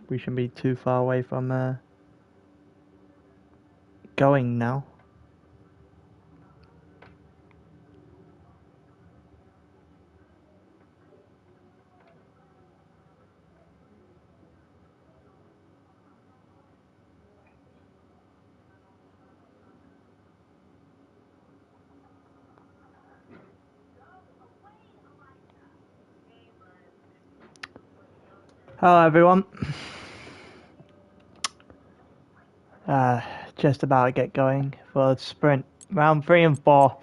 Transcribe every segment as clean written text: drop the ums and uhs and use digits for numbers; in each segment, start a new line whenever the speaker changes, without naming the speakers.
We shouldn't be too far away from going now. Hello everyone. Just about to get going for the sprint. Round 3 and 4.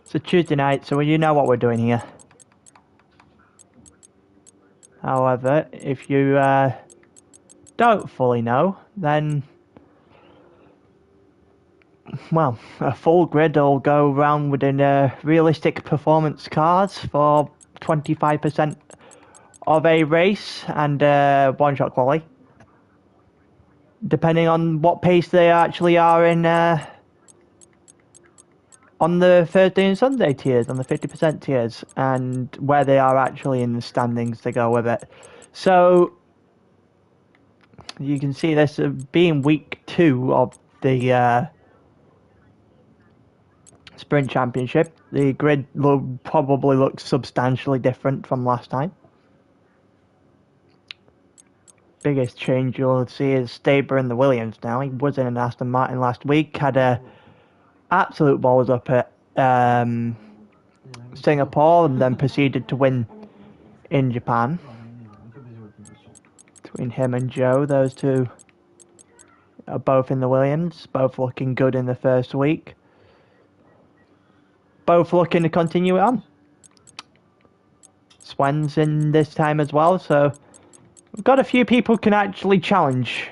It's a Tuesday night, so you know what we're doing here. However, if you don't fully know, then, well, a full grid will go around within realistic performance cars for 25% of a race and one-shot quali. Depending on what pace they actually are in on the Thursday and Sunday tiers, on the 50% tiers, and where they are actually in the standings to go with it. So you can see this being week 2 of the Sprint Championship. The grid will probably look substantially different from last time. Biggest change you'll see is Staber in the Williams now. He was in an Aston Martin last week, had a absolute balls up at Singapore and then proceeded to win in Japan. Between him and Joe, those two are both in the Williams, both looking good in the first week. Both looking to continue it on. Swen's in this time as well, so we've got a few people who can actually challenge.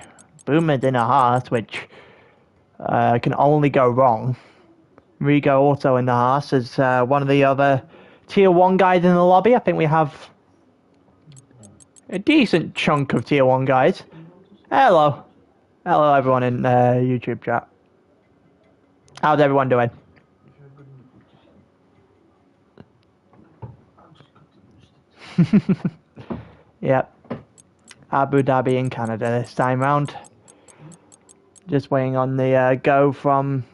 Boomer's in a Haas, which can only go wrong. Rigo also in the Haas as one of the other tier 1 guys in the lobby. I think we have a decent chunk of tier 1 guys. Hello. Hello everyone in YouTube chat. How's everyone doing? Yep. Abu Dhabi in Canada this time round. Just waiting on the go from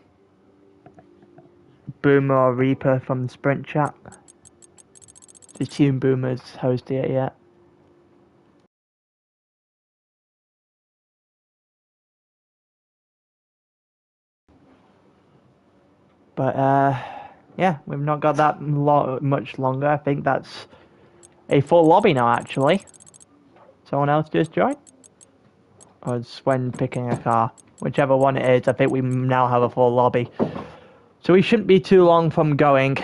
Boomer or Reaper from the Sprint chat. Assume Boomer's hosted it yet. But yeah, we've not got that much longer. I think that's a full lobby now, actually. Someone else just joined? Or is Swen picking a car? Whichever one it is, I think we now have a full lobby. So we shouldn't be too long from going.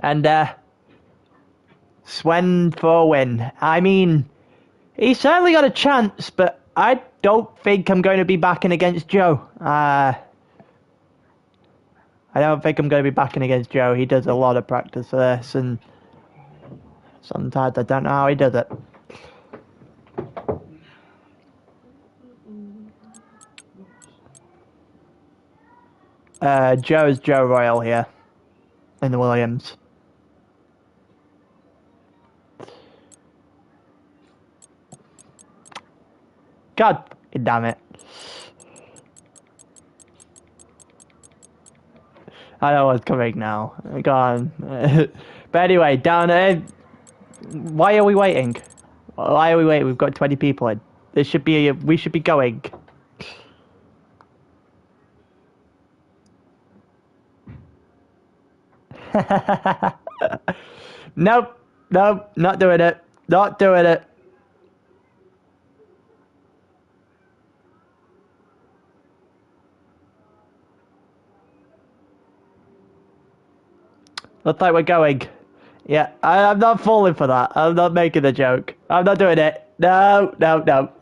And Swen for a win. I mean, he's certainly got a chance, but I don't think I'm going to be backing against Joe. I don't think I'm going to be backing against Joe. He does a lot of practice for this, and sometimes I don't know how he does it. Joe's Joe Royal here in the Williams. God damn it. I know what's coming now. Go on. But anyway, down there. Why are we waiting? Why are we waiting? We've got 20 people in. This should be. We should be going. Nope. Nope. Not doing it. Not doing it. Looks like we're going. Yeah, I'm not falling for that. I'm not making the joke. I'm not doing it. No, no, no.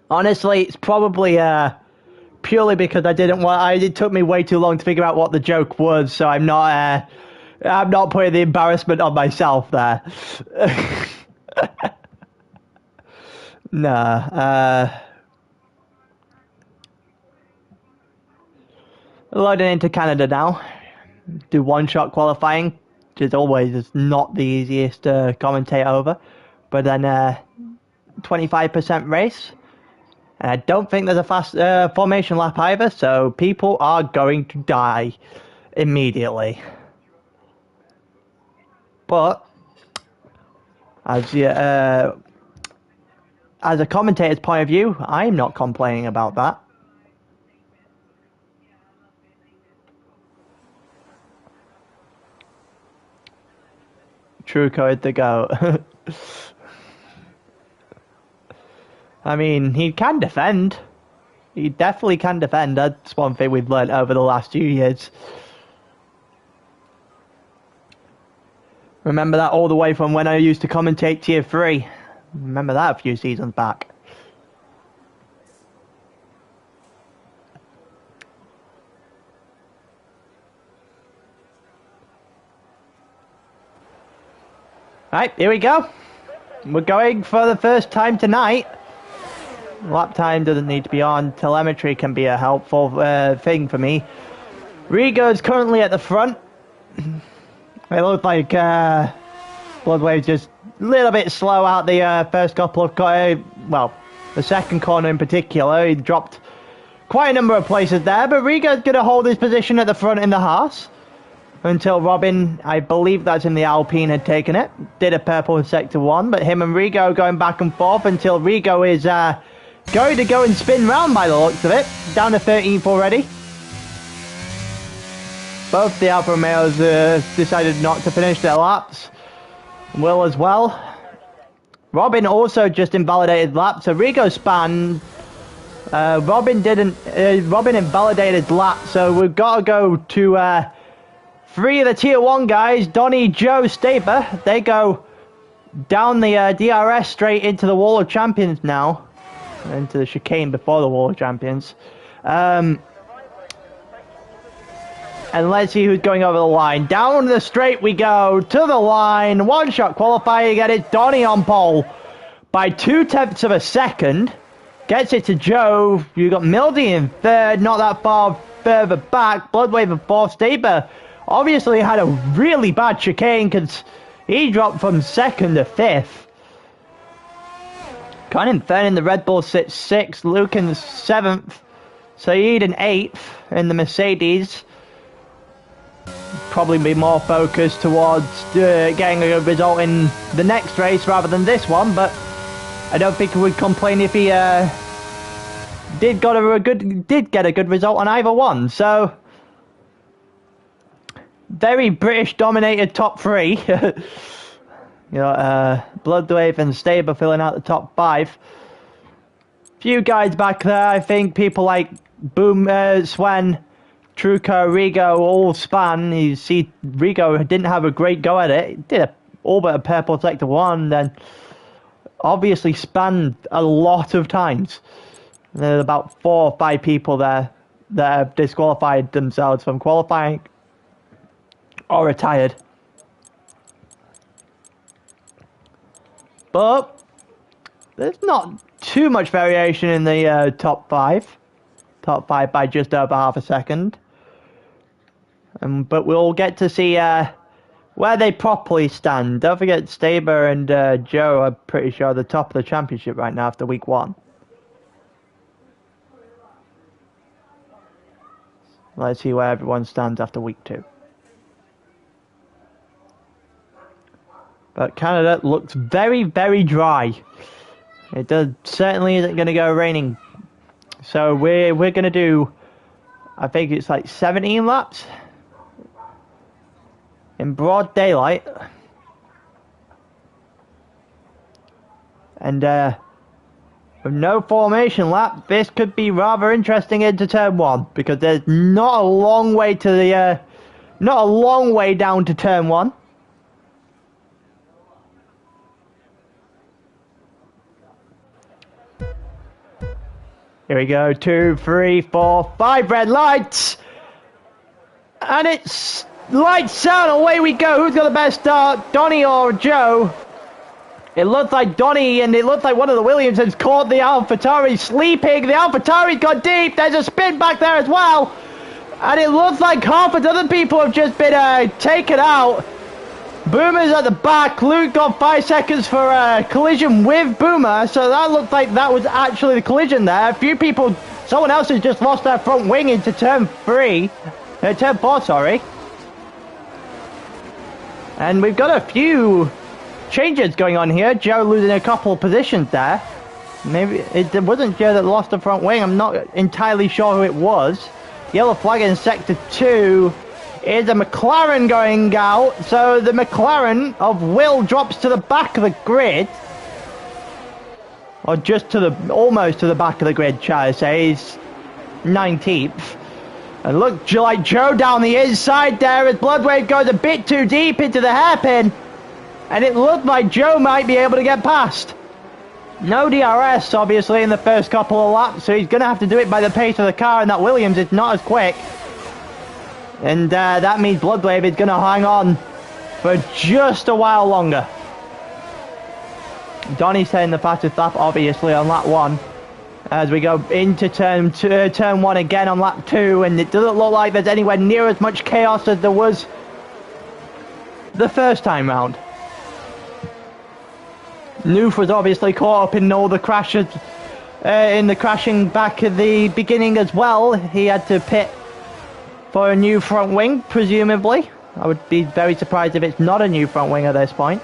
Honestly, it's probably purely because I didn't want. It took me way too long to figure out what the joke was, so I'm not putting the embarrassment on myself there. Nah. Loading into Canada now. Do one-shot qualifying, which is always is not the easiest to commentate over. But then 25% race. And I don't think there's a fast formation lap either, so people are going to die immediately. But as a commentator's point of view, I'm not complaining about that. True code to go. I mean, he can defend. He definitely can defend. That's one thing we've learned over the last few years. Remember that all the way from when I used to commentate Tier 3. Remember that a few seasons back. Right, here we go. We're going for the first time tonight. Lap time doesn't need to be on. Telemetry can be a helpful thing for me. Rigo's currently at the front. It looks like Bloodwave's just a little bit slow out the first couple of... well, the second corner in particular. He dropped quite a number of places there, but Rigo's going to hold his position at the front in the Haas. Until Robin, I believe that's in the Alpine, had taken it. Did a purple in Sector 1, but him and Rigo going back and forth until Rigo is going to go and spin round by the looks of it. Down to 13th already. Both the Alfa Romeos decided not to finish their laps. Will as well. Robin also just invalidated lap, so Rigo span. Robin didn't. Robin invalidated lap, so we've got to go to 3 of the Tier 1 guys, Donny, Joe, Staber. They go down the DRS straight into the Wall of Champions now. Into the chicane before the Wall of Champions. And let's see who's going over the line. Down the straight we go, to the line. One-shot qualifier again. It's Donny on pole by 0.2 of a second. Gets it to Joe. You got Mildy in third, not that far further back. Bloodwave in fourth. Staber obviously had a really bad chicane because he dropped from second to fifth. Con in third in the Red Bull sits sixth. Luke in the seventh. Saeed in eighth in the Mercedes. Probably be more focused towards getting a good result in the next race rather than this one, but I don't think he would complain if he did get a good result on either one. So very British dominated top 3. You know, Bloodwave and Staber filling out the top 5. Few guys back there, I think people like Boom, Swen, Truco, Rigo all span. You see Rigo didn't have a great go at it. He did all but a purple sector 1, then obviously spanned a lot of times. There's about 4 or 5 people there that have disqualified themselves from qualifying or retired. But there's not too much variation in the top 5. Top 5 by just over half a second. But we'll get to see where they properly stand. Don't forget Staber and Joe are pretty sure the top of the championship right now after week 1. Let's see where everyone stands after week 2. But Canada looks very, very dry. It certainly isn't going to go raining. So we're going to do, I think it's like 17 laps in broad daylight. And with no formation lap, this could be rather interesting into turn 1 because there's not a long way to the not a long way down to turn 1. Here we go, 2, 3, 4, 5 red lights. And it's lights out, away we go. Who's got the best start, Donny or Joe? It looks like Donny, and it looks like one of the Williamsons caught the AlphaTauri sleeping. The AlphaTauri's got deep. There's a spin back there as well. And it looks like half a dozen people have just been taken out. Boomer's at the back. Luke got 5 seconds for a collision with Boomer, so that looked like that was actually the collision there. A few people, someone else has just lost their front wing into turn 4, sorry. And we've got a few changes going on here. Joe losing a couple positions there. Maybe it wasn't Joe that lost the front wing. I'm not entirely sure who it was. Yellow flag in sector 2. Is a McLaren going out, so the McLaren of Will drops to the back of the grid, or just to the almost to the back of the grid, shall I say. He's 19th, and look like Joe down the inside there as Bloodwave goes a bit too deep into the hairpin, and it looked like Joe might be able to get past. No DRS obviously in the first couple of laps, so he's going to have to do it by the pace of the car, and that Williams is not as quick. And that means Bloodwave is going to hang on for just a while longer. Donnie's taking the fastest lap, obviously, on lap 1. As we go into turn 1 again on lap 2. And it doesn't look like there's anywhere near as much chaos as there was the first time round. Noof was obviously caught up in all the crashes, in the crashing back at the beginning as well. He had to pit for a new front wing, presumably. I would be very surprised if it's not a new front wing at this point.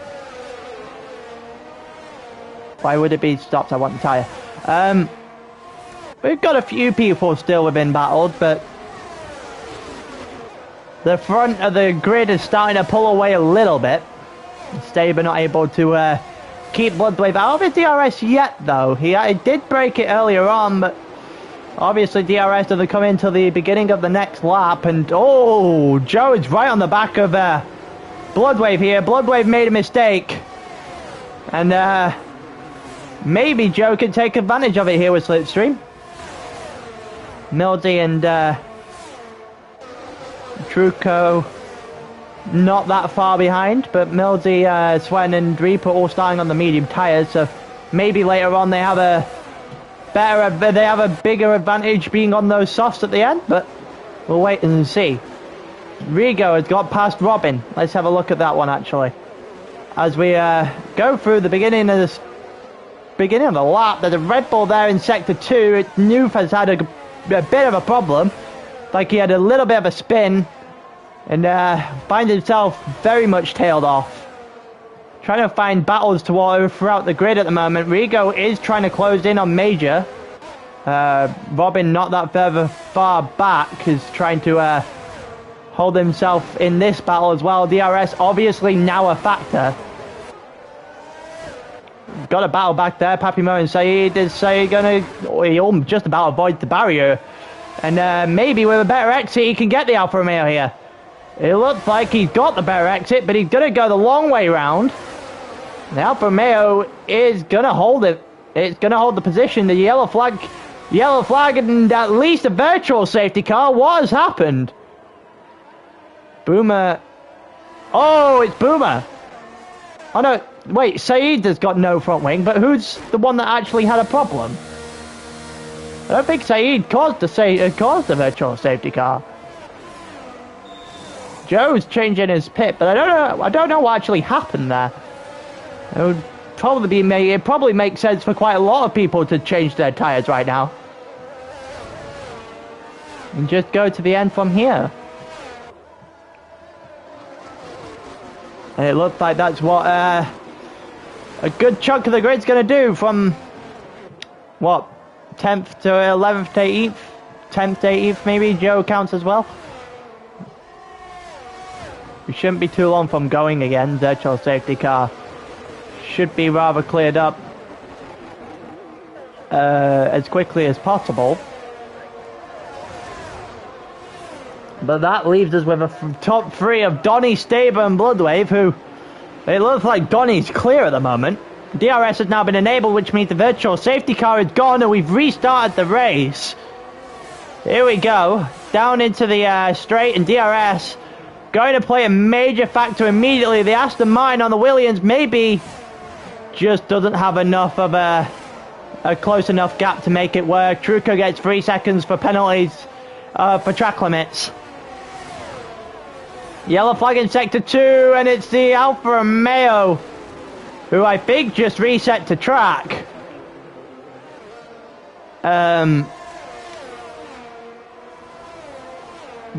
Why would it be stopped? I want the tyre. We've got a few people still within battles, but the front of the grid is starting to pull away a little bit. Staber not able to keep Bloodwave out of his DRS yet, though. He did break it earlier on, but obviously DRS doesn't come in until the beginning of the next lap. And oh, Joe is right on the back of Bloodwave here. Bloodwave made a mistake, and maybe Joe can take advantage of it here with Slipstream. Mildy and Truco not that far behind, but Mildy, Swen and Reaper all starting on the medium tyres, so maybe later on they have a bigger advantage being on those softs at the end, but we'll wait and see. Rigo has got past Robin. Let's have a look at that one actually. As we go through the beginning of the lap, there's a Red Bull there in sector 2. Noof has had a bit of a problem. Like he had a little bit of a spin and finds himself very much tailed off. Trying to find battles throughout the grid at the moment. Rigo is trying to close in on Major. Robin not that far back is trying to hold himself in this battle as well. DRS obviously now a factor. Got a battle back there. Papimo and Saeed is he just about avoids the barrier. And maybe with a better exit he can get the Alfa Romeo here. It looks like he's got the better exit, but he's going to go the long way round. The Alfa Romeo is going to hold it. It's going to hold the position. The yellow flag, and at least a virtual safety car. What has happened? Boomer. Oh, it's Boomer. Oh no, wait, Saeed has got no front wing, but who's the one that actually had a problem? I don't think Saeed caused the virtual safety car. Joe's changing his pit, but I don't know what actually happened there. It would probably make sense for quite a lot of people to change their tyres right now. And just go to the end from here. And it looks like that's what a good chunk of the grid's going to do from, what, 10th to 11th to 8th? 10th to 8th maybe, Joe counts as well. We shouldn't be too long from going again. Virtual safety car should be rather cleared up as quickly as possible. But that leaves us with a top 3 of Donnie, Staber and Bloodwave, who it looks like Donnie's clear at the moment. DRS has now been enabled, which means the virtual safety car is gone and we've restarted the race. Here we go, down into the straight, and DRS going to play a major factor immediately. The Aston Martin on the Williams maybe just doesn't have enough of a close enough gap to make it work. Truco gets 3 seconds for penalties for track limits. Yellow flag in sector 2, and it's the Alfa Romeo, who I think just reset to track.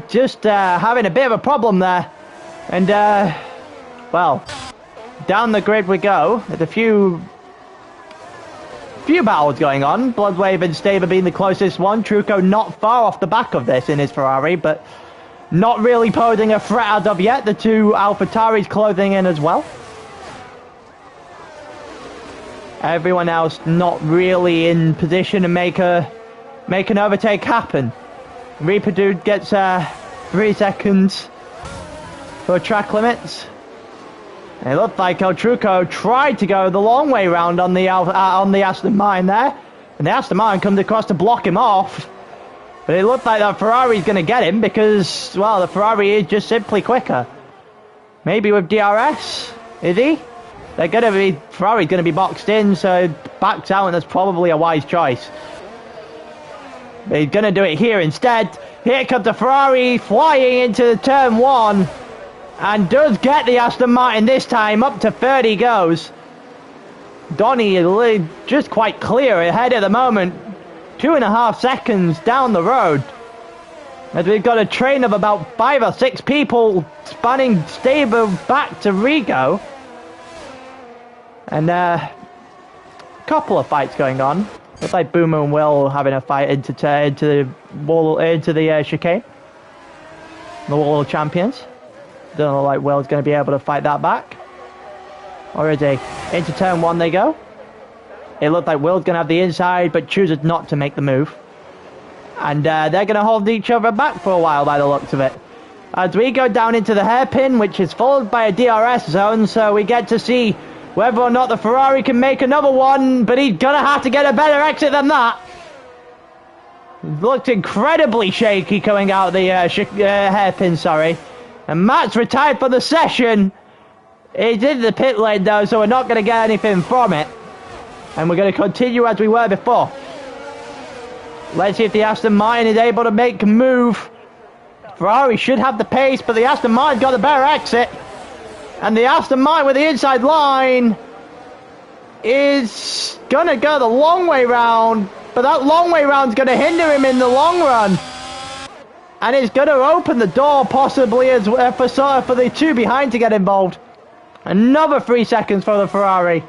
Just having a bit of a problem there. And, well, down the grid we go. There's a few battles going on. Bloodwave and Staber being the closest one. Truco not far off the back of this in his Ferrari, but not really posing a threat as of yet. The two AlphaTauris closing in as well. Everyone else not really in position to make an overtake happen. ReaperDude gets 3 seconds for track limits. And it looked like El Truco tried to go the long way round on the Aston Martin there, and the Aston Martin comes across to block him off. But it looked like that Ferrari's going to get him because, well, the Ferrari is just simply quicker. Maybe with DRS, is he? Ferrari's going to be boxed in, so backs out, and that's probably a wise choice. But he's going to do it here instead. Here comes the Ferrari flying into turn 1. And does get the Aston Martin this time. Up to 30 goes. Donny is just quite clear ahead at the moment. 2.5 seconds down the road. As we've got a train of about 5 or 6 people spanning Staber back to Rigo. And a couple of fights going on. Looks like Boomer and Will having a fight into the chicane. The Wall of Champions. Don't look like Will's going to be able to fight that back. Or is he? Into turn 1 they go. It looked like Will's going to have the inside, but chooses not to make the move. And they're going to hold each other back for a while by the looks of it. As we go down into the hairpin, which is followed by a DRS zone, so we get to see whether or not the Ferrari can make another one, but he's going to have to get a better exit than that. It looked incredibly shaky coming out of the hairpin, sorry. And Matt's retired for the session. He's in the pit lane though, so we're not going to get anything from it. And we're going to continue as we were before. Let's see if the Aston Martin is able to make a move. Ferrari should have the pace, but the Aston Martin's got the better exit. And the Aston Martin with the inside line is going to go the long way round. But that long way round's going to hinder him in the long run. And it's going to open the door possibly as for the two behind to get involved. Another 3 seconds for the Ferrari.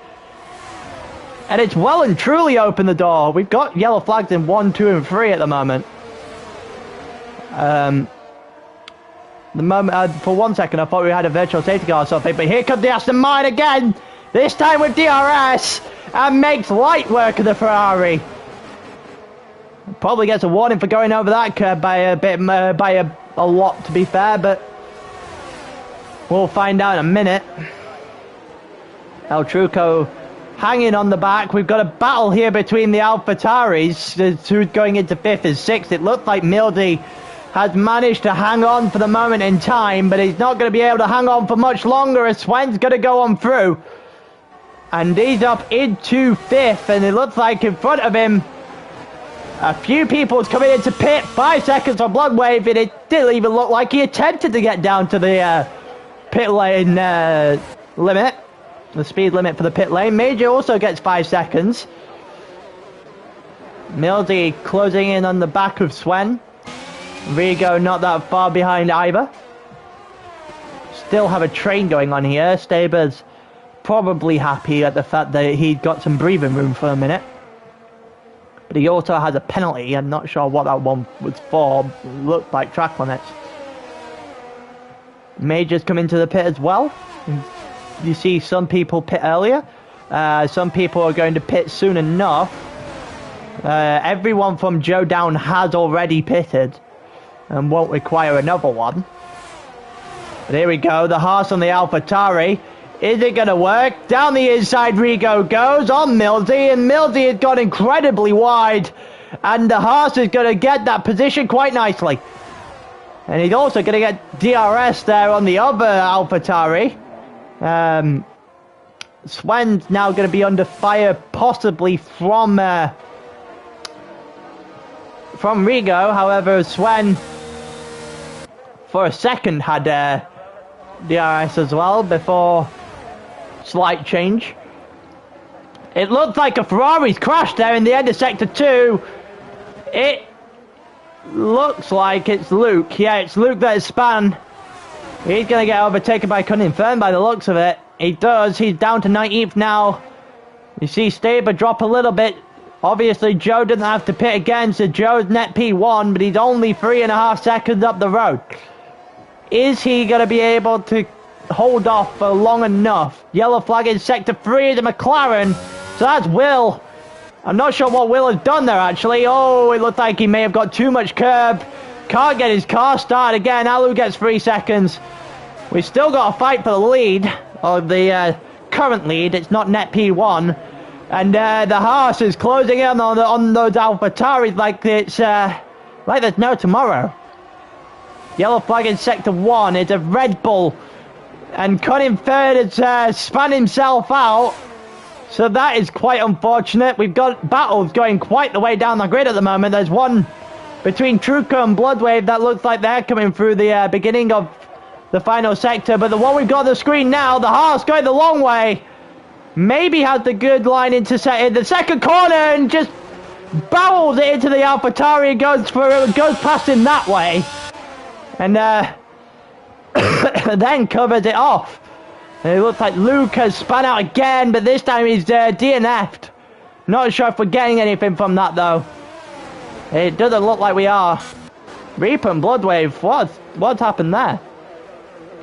And it's well and truly opened the door. We've got yellow flags in 1, 2 and 3 at the moment. For 1 second I thought we had a virtual safety car or something. But here comes the Aston Martin again. This time with DRS. And makes light work of the Ferrari. Probably gets a warning for going over that curb by a lot, to be fair, but we'll find out in a minute. El Truco hanging on the back. We've got a battle here between the AlphaTauris, who's going into 5th and 6th. It looks like Mildy has managed to hang on for the moment in time, but he's not going to be able to hang on for much longer as Swen's going to go on through. And he's up into 5th, and it looks like in front of him a few people's coming into pit. 5 seconds for Bloodwave, and it didn't even look like he attempted to get down to the pit lane limit. The speed limit for the pit lane. Major also gets 5 seconds. Mildy closing in on the back of Swen. Rigo not that far behind either. Still have a train going on here. Staber's probably happy at the fact that he got some breathing room for a minute. But he also has a penalty. I'm not sure what that one was for. Looked like track limits. Major's come into the pit as well. You see some people pit earlier. Some people are going to pit soon enough. Everyone from Joe Down has already pitted and won't require another one. But here we go. The Haas on the AlphaTauri. Is it going to work? Down the inside Rigo goes on Mildy, and Mildy has got incredibly wide. And the Haas is going to get that position quite nicely. And he's also going to get DRS there on the other AlphaTauri. Swen's now going to be under fire, possibly from from Rigo. However, Sven, for a second, had DRS as well before slight change. It looked like a Ferrari's crashed there in the end of Sector 2. It looks like it's Luke. Yeah, it's Luke that is Span. He's going to get overtaken by Cunningham by the looks of it. He does. He's down to 19th now. You see Staber drop a little bit. Obviously, Joe doesn't have to pit again, so Joe's net P1, but he's only 3.5 seconds up the road. Is he going to be able to hold off for long enough? Yellow flag in Sector 3 of the McLaren. So that's Will. I'm not sure what Will has done there, actually. Oh, it looked like he may have got too much curb. Can't get his car started again. Alu gets 3 seconds. We've still got a fight for the lead, or the current lead. It's not net P1. And the Haas is closing in on those AlphaTauris like it's like there's no tomorrow. Yellow flag in Sector 1. It's a Red Bull. And Cunning third has spun himself out. So that is quite unfortunate. We've got battles going quite the way down the grid at the moment. There's one between Truco and Bloodwave that looks like they're coming through the beginning of the final sector. But the one we've got on the screen now, the Haas going the long way. Maybe has the good line into the second corner and just barrels it into the AlphaTauri and goes past him that way. And then covers it off. And it looks like Luke has spun out again, but this time he's DNF'd. Not sure if we're getting anything from that though. It doesn't look like we are. Reaper and Bloodwave, what's happened there?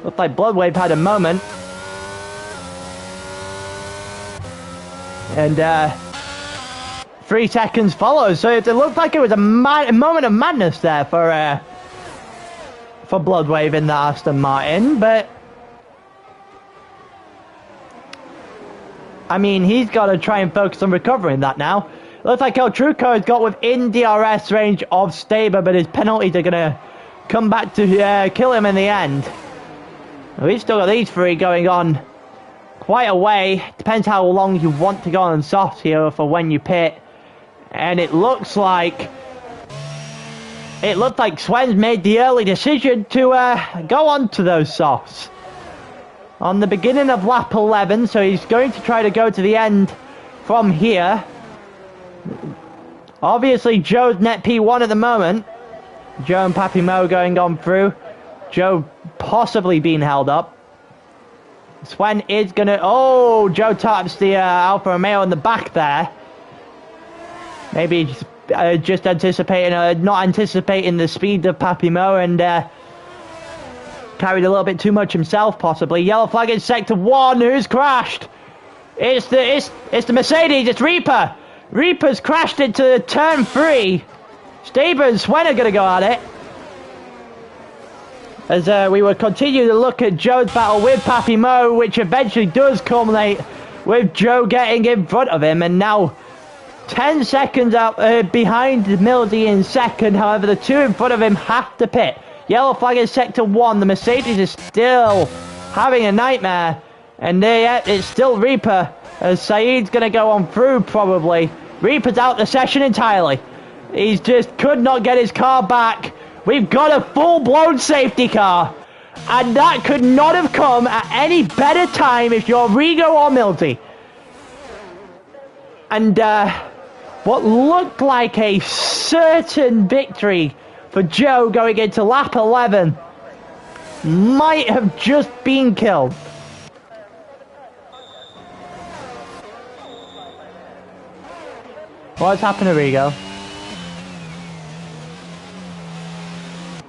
Looks like Bloodwave had a moment. And 3 seconds follows, so it looked like it was a moment of madness there for Bloodwave in the Aston Martin, but I mean, he's got to try and focus on recovering that now. Looks like El Truco has got within DRS range of Staber, but his penalties are going to come back to kill him in the end. We've still got these 3 going on quite a way. Depends how long you want to go on softs here for when you pit. And it looks like Sven's made the early decision to go on to those softs on the beginning of lap 11, so he's going to try to go to the end from here. Obviously Joe's net P1 at the moment. Joe and Papi Mo going on through. Joe possibly being held up. Sven is gonna... Oh, Joe taps the Alfa Romeo in the back there. Maybe just anticipating, not anticipating the speed of Papi Mo and carried a little bit too much himself, possibly. Yellow flag in Sector 1. Who's crashed? It's the Mercedes. It's Reaper. Reaper's crashed into turn 3. Staber and Sven are gonna go at it. As we will continue to look at Joe's battle with Papi Mo, which eventually does culminate with Joe getting in front of him, and now 10 seconds out behind Millsy in second. However, the 2 in front of him have to pit. Yellow flag in Sector 1. The Mercedes is still having a nightmare, and it's still Reaper, as Saeed's going to go on through probably. Reaper's out the session entirely. He's just could not get his car back. We've got a full-blown safety car, and that could not have come at any better time if you're Rigo or Milty. And what looked like a certain victory for Joe going into lap 11 might have just been killed. What's happened to Rigo?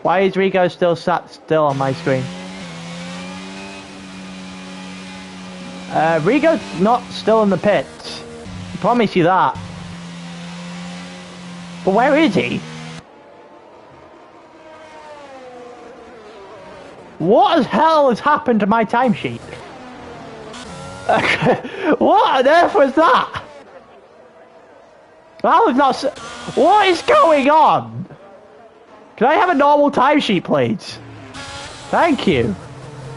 Why is Rigo still sat still on my screen? Rigo's not still in the pits. I promise you that. But where is he? What the hell has happened to my timesheet? What on earth was that? That was not... What is going on? Can I have a normal timesheet, please? Thank you.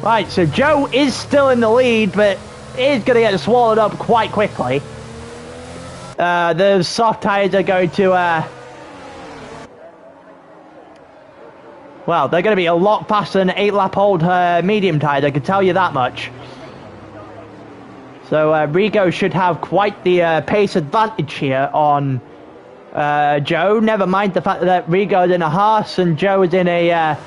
Right, so Joe is still in the lead, but is going to get swallowed up quite quickly. The soft tires are going to Well, they're going to be a lot faster than an 8-lap-old medium tires, I can tell you that much. So Rigo should have quite the pace advantage here on Joe. Never mind the fact that Rigo's in a Haas and Joe is in a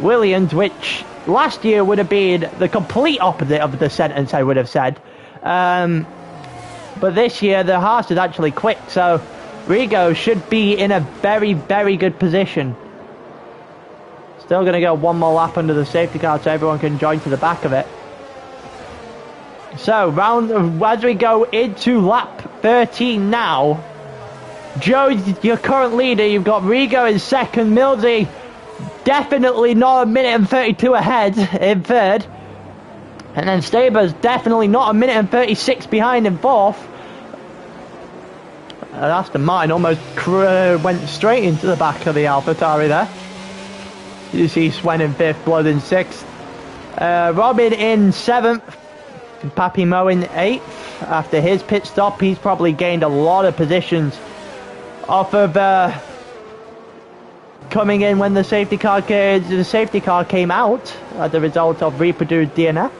Williams, which last year would have been the complete opposite of the sentence I would have said. But this year the Haas is actually quick, so Rigo should be in a very, very good position. Still going to go one more lap under the safety car so everyone can join to the back of it. So, as we go into lap 13 now, Joe's your current leader. You've got Rigo in second, Millsy definitely not a minute and 32 ahead in third. And then Staber's definitely not a minute and 36 behind in fourth. Aston Martin almost went straight into the back of the AlphaTauri there. You see Swen in fifth, Blood in sixth, Robin in seventh, Papi Mo in eighth. After his pit stop, he's probably gained a lot of positions off of coming in when the safety car came out as a result of ReaperDude DNF.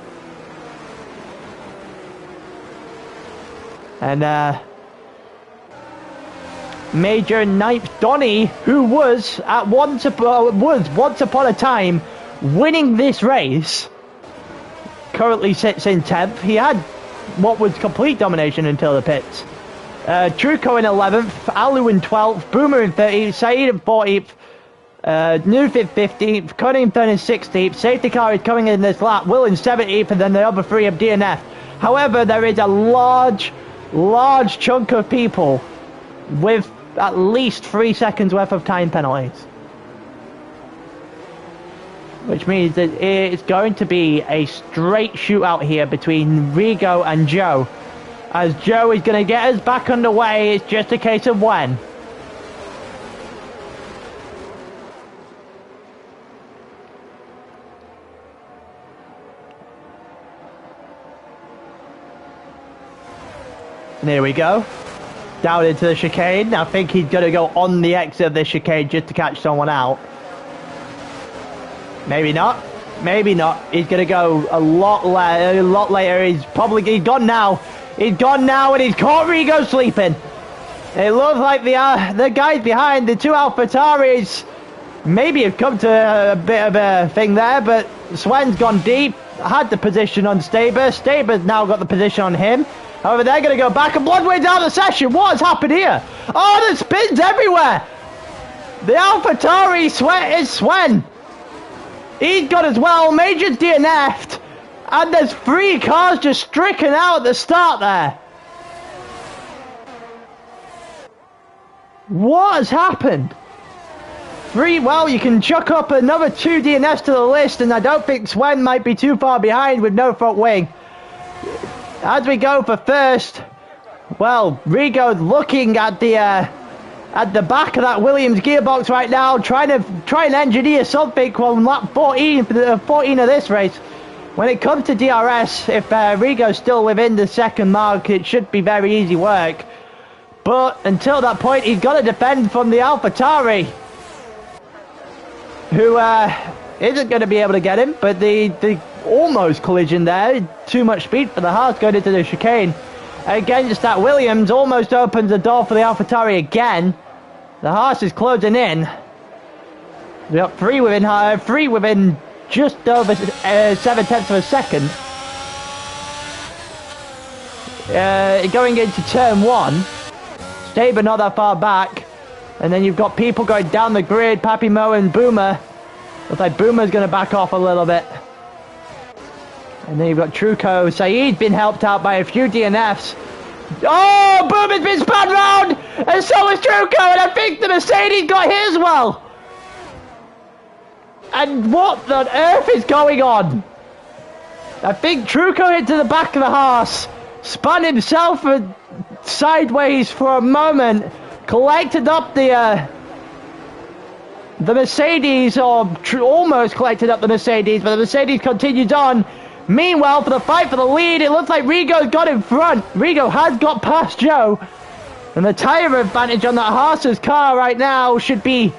And Major ninth, Donny, who was once upon a time winning this race, currently sits in 10th. He had what was complete domination until the pits. Truco in 11th, Alu in 12th, Boomer in 13th, Saeed in 14th, Noof in 15th, Cunnington in 16th. Safety car is coming in this lap, Will in 17th, and then the other three of DNF. However, there is a large chunk of people with at least 3 seconds worth of time penalties, which means that it's going to be a straight shootout here between Rigo and Joe, as Joe is going to get us back underway. It's just a case of when. And here we go. Down into the chicane. I think he's going to go on the exit of the chicane just to catch someone out. Maybe not. Maybe not. He's going to go a lot later. He's gone now. He's gone now and he's caught Rigo sleeping. It looks like the guys behind, the two AlphaTauris, maybe have come to a bit of a thing there, but Swen's gone deep. Had the position on Staber. Staber's now got the position on him. However, they're going to go back and Bloodway's out of the session. What has happened here? Oh, there's spins everywhere. The AlphaTauri is Swen. He's got as well. Major's DNF'd. And there's 3 cars just stricken out at the start there. What has happened? Well, you can chuck up another 2 DNFs to the list, and I don't think Swen might be too far behind with no front wing. As we go for first, well, Rigo looking at the back of that Williams gearbox right now, trying and engineer something on lap 14 for the 14 of this race. When it comes to DRS, if Rigo's still within the second mark, it should be very easy work. But until that point, he's got to defend from the AlphaTauri, who isn't going to be able to get him. But the almost collision there, too much speed for the Haas going into the chicane against that Williams, almost opens the door for the AlphaTauri again. The Haas is closing in. We got three within just over 7/10 of a second. Going into turn 1, Staber not that far back, and then you've got people going down the grid. Papi Mo and Boomer. Looks like Boomer's going to back off a little bit. And then you've got Truco. Saeed's been helped out by a few DNFs. Oh, Boomer's been spun round! And so is Truco, and I think the Mercedes got hit as well. And what on earth is going on? I think Truco hit to the back of the Haas, spun himself sideways for a moment, collected up the Mercedes, or almost collected up the Mercedes, but the Mercedes continues on. Meanwhile, for the fight for the lead, it looks like Rigo's got in front. Rigo has got past Joe. And the tyre advantage on that Haas's car right now should be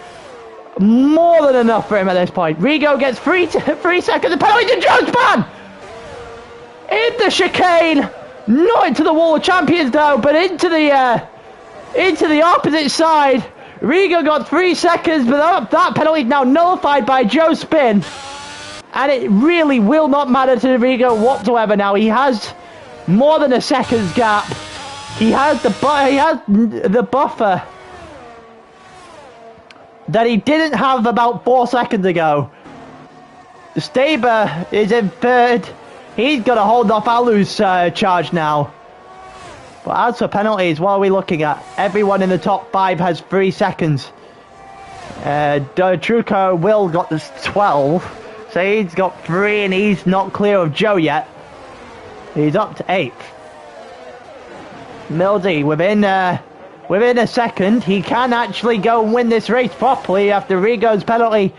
More than enough for him at this point. Rigo gets 3 seconds. The penalty to Joe Span! In the chicane! Not into the wall of champions though, but into the opposite side. Rigo got 3 seconds, but that penalty is now nullified by Joe Spin. And it really will not matter to Rigo whatsoever now. He has more than a second's gap. He has the buffer that he didn't have about 4 seconds ago. Staber is in third. He's got to hold off Alu's charge now. But as for penalties, what are we looking at? Everyone in the top 5 has 3 seconds. Truco Will got this 12. So he's got 3 and he's not clear of Joe yet. He's up to 8th. Mildy within a second. He can actually go and win this race properly after Rigo's penalty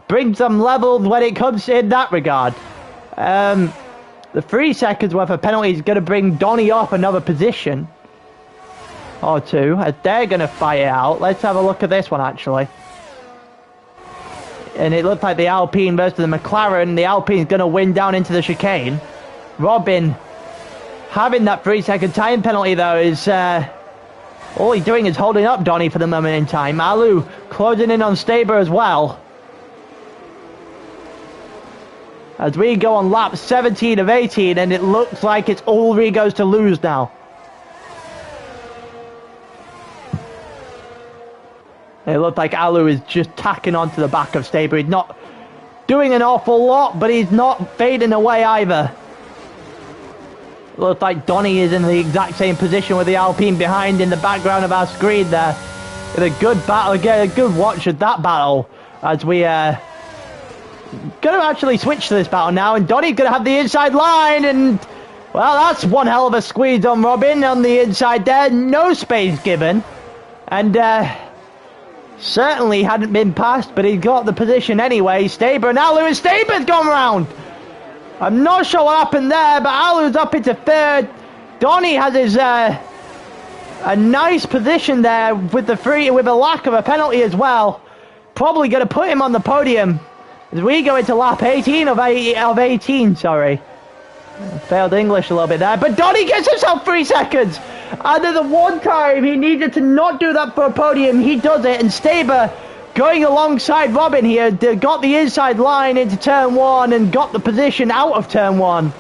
brings them leveled when it comes in that regard. The 3 seconds worth of penalty is going to bring Donny off another position or 2 as they're going to fight it out. Let's have a look at this one actually. And it looks like the Alpine versus the McLaren. The Alpine's going to win down into the chicane. Robin having that 3 second time penalty though is all he's doing is holding up Donny for the moment in time. Alu closing in on Staber as well. As we go on lap 17 of 18 and it looks like it's all Rigo's to lose now. It looked like Alu is just tacking onto the back of Staber. He's not doing an awful lot, but he's not fading away either. It looks like Donny is in the exact same position with the Alpine behind in the background of our screen there. With a good battle, again, a good watch of that battle as we gonna actually switch to this battle now, and Donny's gonna have the inside line, and well, that's one hell of a squeeze on Robin on the inside there. No space given, and certainly hadn't been passed, but he got the position anyway. Staber and Alu, and Staber's gone round. I'm not sure what happened there, but Alu's up into third. Donny has his a nice position there with a lack of a penalty as well. Probably going to put him on the podium as we go into lap 18 of 18. Sorry, failed English a little bit there, but Donny gets himself 3 seconds. And the one time he needed to not do that for a podium, he does it. And Staber going alongside Robin here, got the inside line into turn 1 and got the position out of turn 1.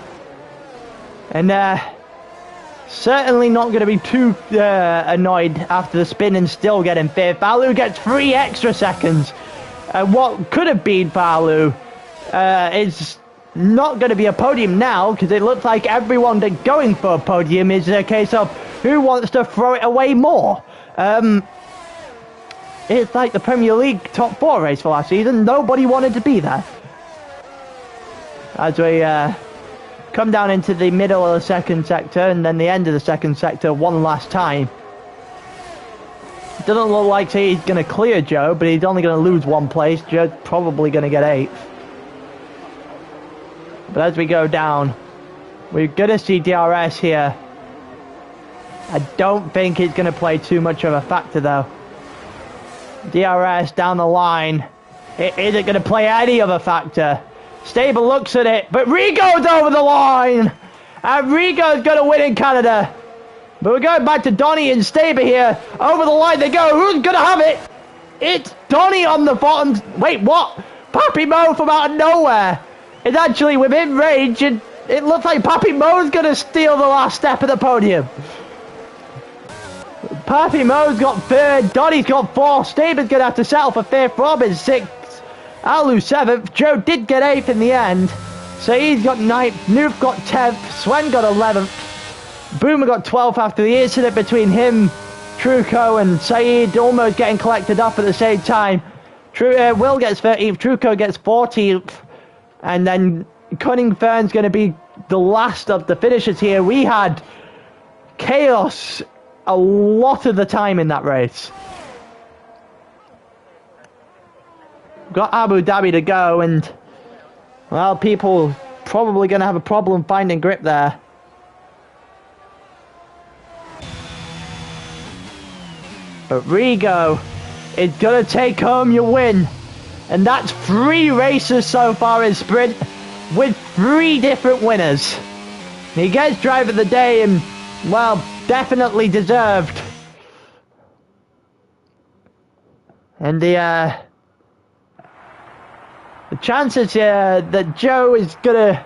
And certainly not going to be too annoyed after the spin and still getting 5th. Alu gets 3 extra seconds. What could have been for Alu is not going to be a podium now, because it looks like everyone that's going for a podium is a case of who wants to throw it away more. It's like the Premier League top 4 race for last season. Nobody wanted to be there. As we come down into the middle of the second sector and then the end of the second sector one last time. It doesn't look like he's going to clear Joe, but he's only going to lose 1 place. Joe's probably going to get 8th. But as we go down, we're going to see DRS here. I don't think it's going to play too much of a factor though. DRS down the line. It isn't going to play any of a factor. Staber looks at it, but Rigo's over the line! And Rigo's going to win in Canada. But we're going back to Donny and Staber here. Over the line they go. Who's going to have it? It's Donny on the bottom. Wait, what? Papi Mo from out of nowhere is actually within range, and it looks like Papi Mo's going to steal the last step of the podium. Papi Mo's got 3rd, Donny's got 4th, Staber's going to have to settle for 5th, Robin's 6th, Alu 7th, Joe did get 8th in the end, so he's got 9th, Noof got 10th, Swen got 11th, Boomer got 12th after the incident between him, Truco and Saeed almost getting collected up at the same time. Will gets 13th, Truco gets 14th, and then Cunningfern's going to be the last of the finishers here. We had chaos a lot of the time in that race. Got Abu Dhabi to go, and well, people probably going to have a problem finding grip there. But Rigo is going to take home your win And that's 3 races so far in sprint, with 3 different winners. He gets driver of the day, and, well, definitely deserved. And the chances that Joe is gonna,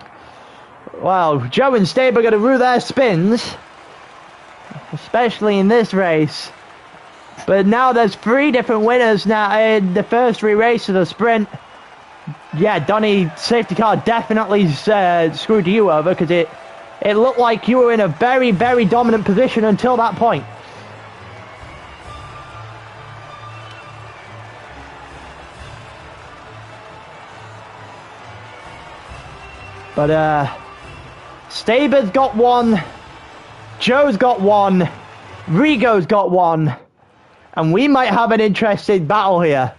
well, Joe and Stabe are gonna rue their spins, especially in this race. But now there's 3 different winners now in the first 3 races of the sprint. Yeah, Donny, safety car definitely screwed you over, because it looked like you were in a very, very dominant position until that point. But Staber's got 1, Joe's got 1, Rigo's got 1, and we might have an interesting battle here.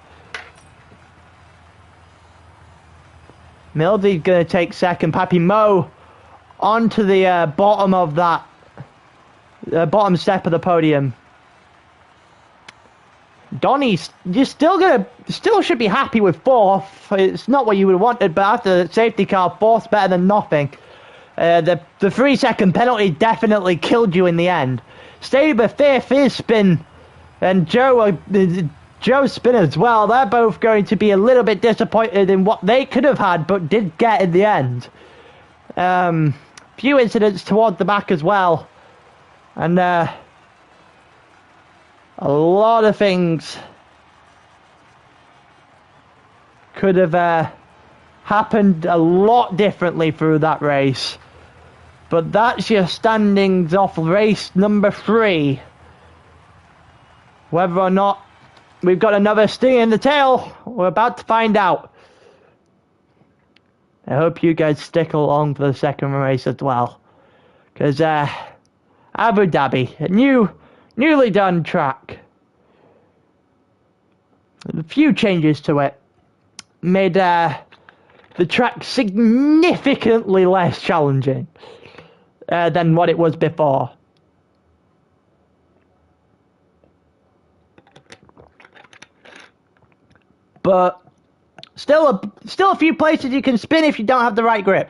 Mildy's going to take second. Pappy Mo onto the bottom of that, bottom step of the podium. Donny, you're still should be happy with 4th. It's not what you would have wanted, but after the safety car, 4th's better than nothing. The 3-second penalty definitely killed you in the end. Staber 5th, his spin, and Joe's spin as well. They're both going to be a little bit disappointed in what they could have had, but did get in the end. Few incidents toward the back as well, and a lot of things could have happened a lot differently through that race. But that's your standings off race number 3. Whether or not we've got another sting in the tail, we're about to find out. I hope you guys stick along for the second race as well, because Abu Dhabi, a newly done track. A few changes to it made the track significantly less challenging than what it was before. But still a few places you can spin if you don't have the right grip.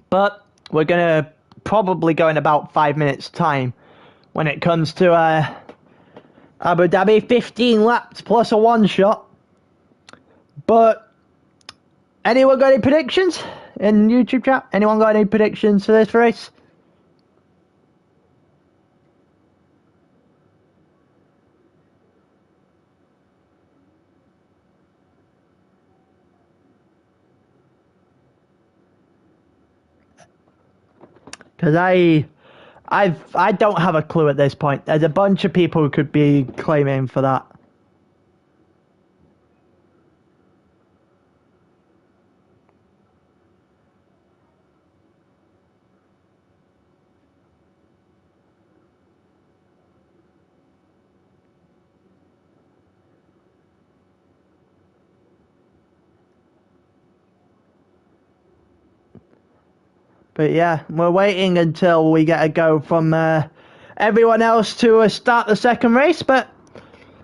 But we're going to probably go in about 5 minutes time when it comes to Abu Dhabi. 15 laps plus a 1-shot. But anyone got any predictions in YouTube chat? Anyone got any predictions for this race? Because I don't have a clue at this point. There's a bunch of people who could be claiming for that. But yeah, we're waiting until we get a go from everyone else to start the second race. But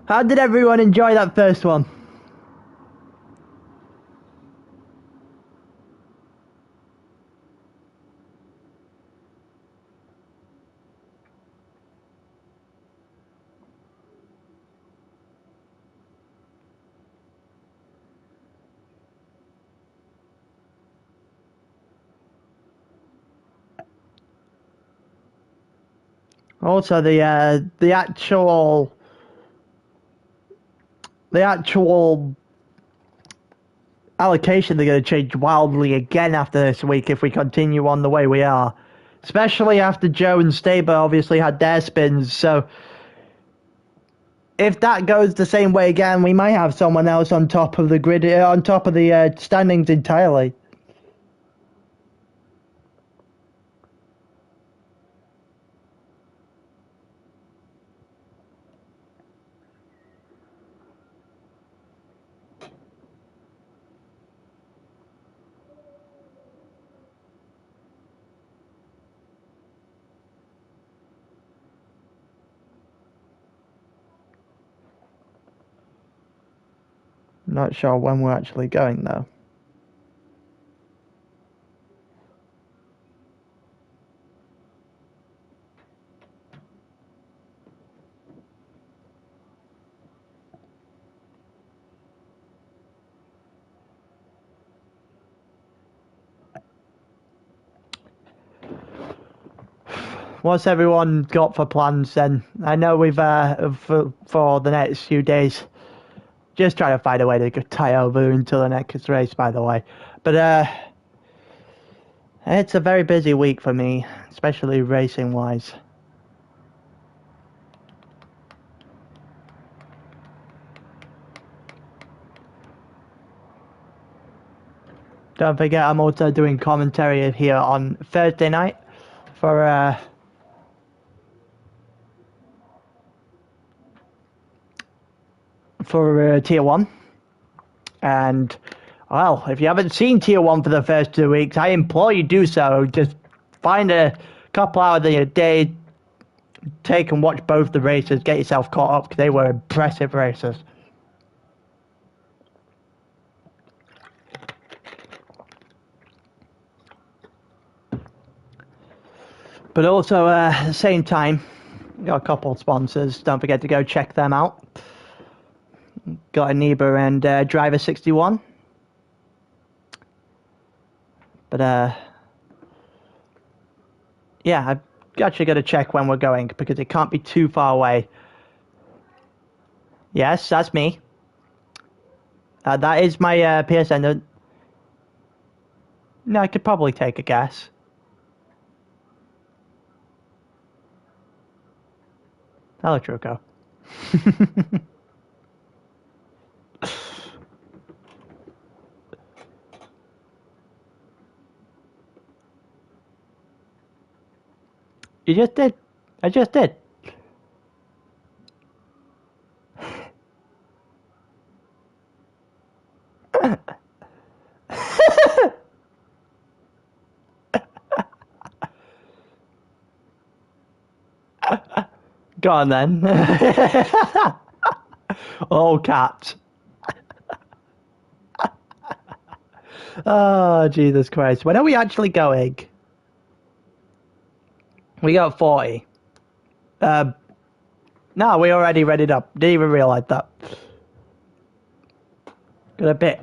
how did everyone enjoy that first one? Also, the actual allocation, they're going to change wildly again after this week if we continue on the way we are. Especially after Joe and Staber obviously had their spins. So if that goes the same way again, we might have someone else on top of the grid, on top of the standings entirely. Not sure when we're actually going though. What's everyone got for plans then? I know we've for the next few days, just trying to find a way to tie over until the next race, by the way. But it's a very busy week for me, especially racing wise. Don't forget, I'm also doing commentary here on Thursday night for Tier 1. And, well, if you haven't seen Tier 1 for the first 2 weeks, I implore you do so. Just find a couple hours of your day, take and watch both the races, get yourself caught up, because they were impressive races. But also, at the same time, got a couple of sponsors. Don't forget to go check them out. Got Aniba and Driver61. But, yeah, I've actually got to check when we're going, because it can't be too far away. Yes, that's me. That is my PSN. No, I could probably take a guess. Hello, Truco. You just did. I just did. Go on then. Oh, cat. Oh, Jesus Christ. When are we actually going? We got 40. No, we already read it up. Didn't even realize that. Got a bit,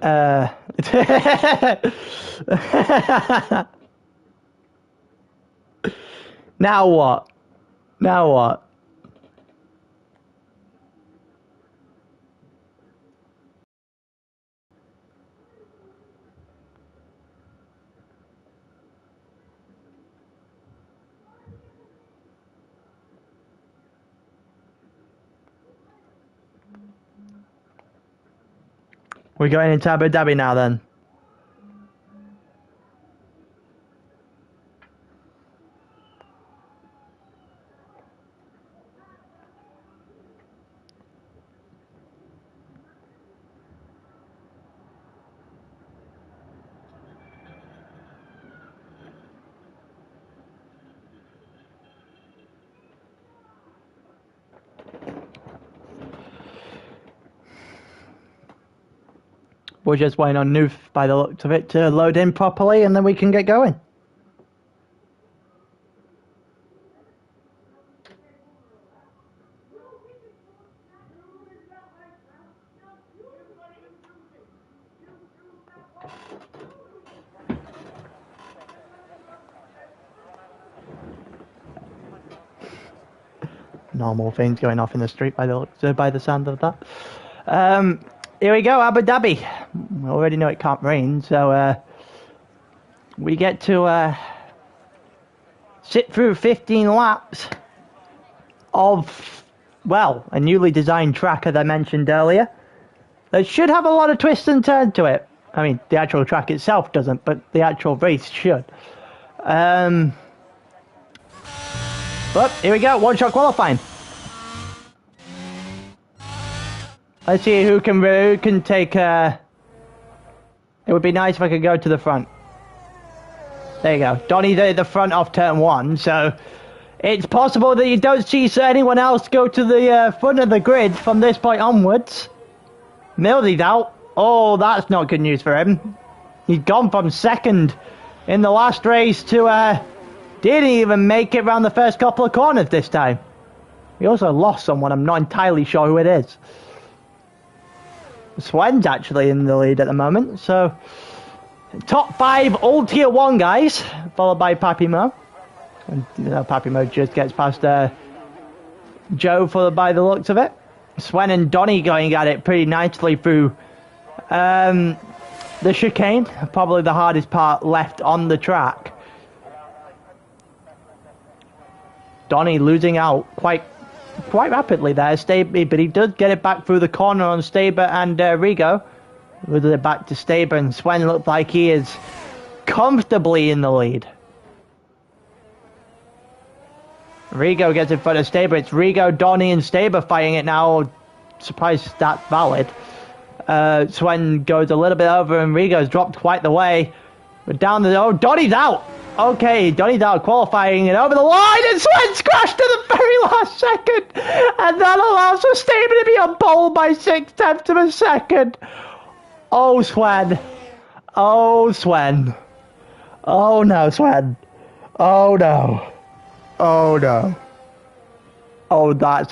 Now what? Now what? We're going into Abu Dhabi now then. We're just waiting on Noof, by the looks of it, to load in properly, and then we can get going. Normal things going off in the street by the sound of that. Here we go, Abu Dhabi. We already know it can't rain, so we get to sit through 15 laps of, well, a newly designed track, as I mentioned earlier. That should have a lot of twists and turns to it. I mean, the actual track itself doesn't, but the actual race should. But here we go, one-shot qualifying. Let's see who can take. It would be nice if I could go to the front. There you go. Donnie's at the front of turn 1, so it's possible that you don't see anyone else go to the front of the grid from this point onwards. Millsy's out. Oh, that's not good news for him. He's gone from second in the last race to, didn't even make it around the first couple of corners this time. He also lost someone, I'm not entirely sure who it is. Swen's actually in the lead at the moment, so... Top 5 all tier 1 guys, followed by Papimo. And, you know, Papimo just gets past Joe, followed by the looks of it. Swen and Donny going at it pretty nicely through the chicane, probably the hardest part left on the track. Donny losing out quite rapidly there, Staber, but he does get it back through the corner on Staber and Rigo. Loses it back to Staber, and Swen looks like he is comfortably in the lead. Rigo gets in front of Staber. It's Rigo, Donny, and Staber fighting it now. Surprised that's valid. Swen goes a little bit over, and Rigo's dropped quite the way. But down the... Oh, Donny's out! Okay, Donny's out, qualifying and over the line, and Swen's crashed to the very last second! And that allows for Staber to be on pole by 0.6 of a second. Oh, Swen. Oh, Swen. Oh, no, Swen. Oh, no. Oh, no. Oh, that's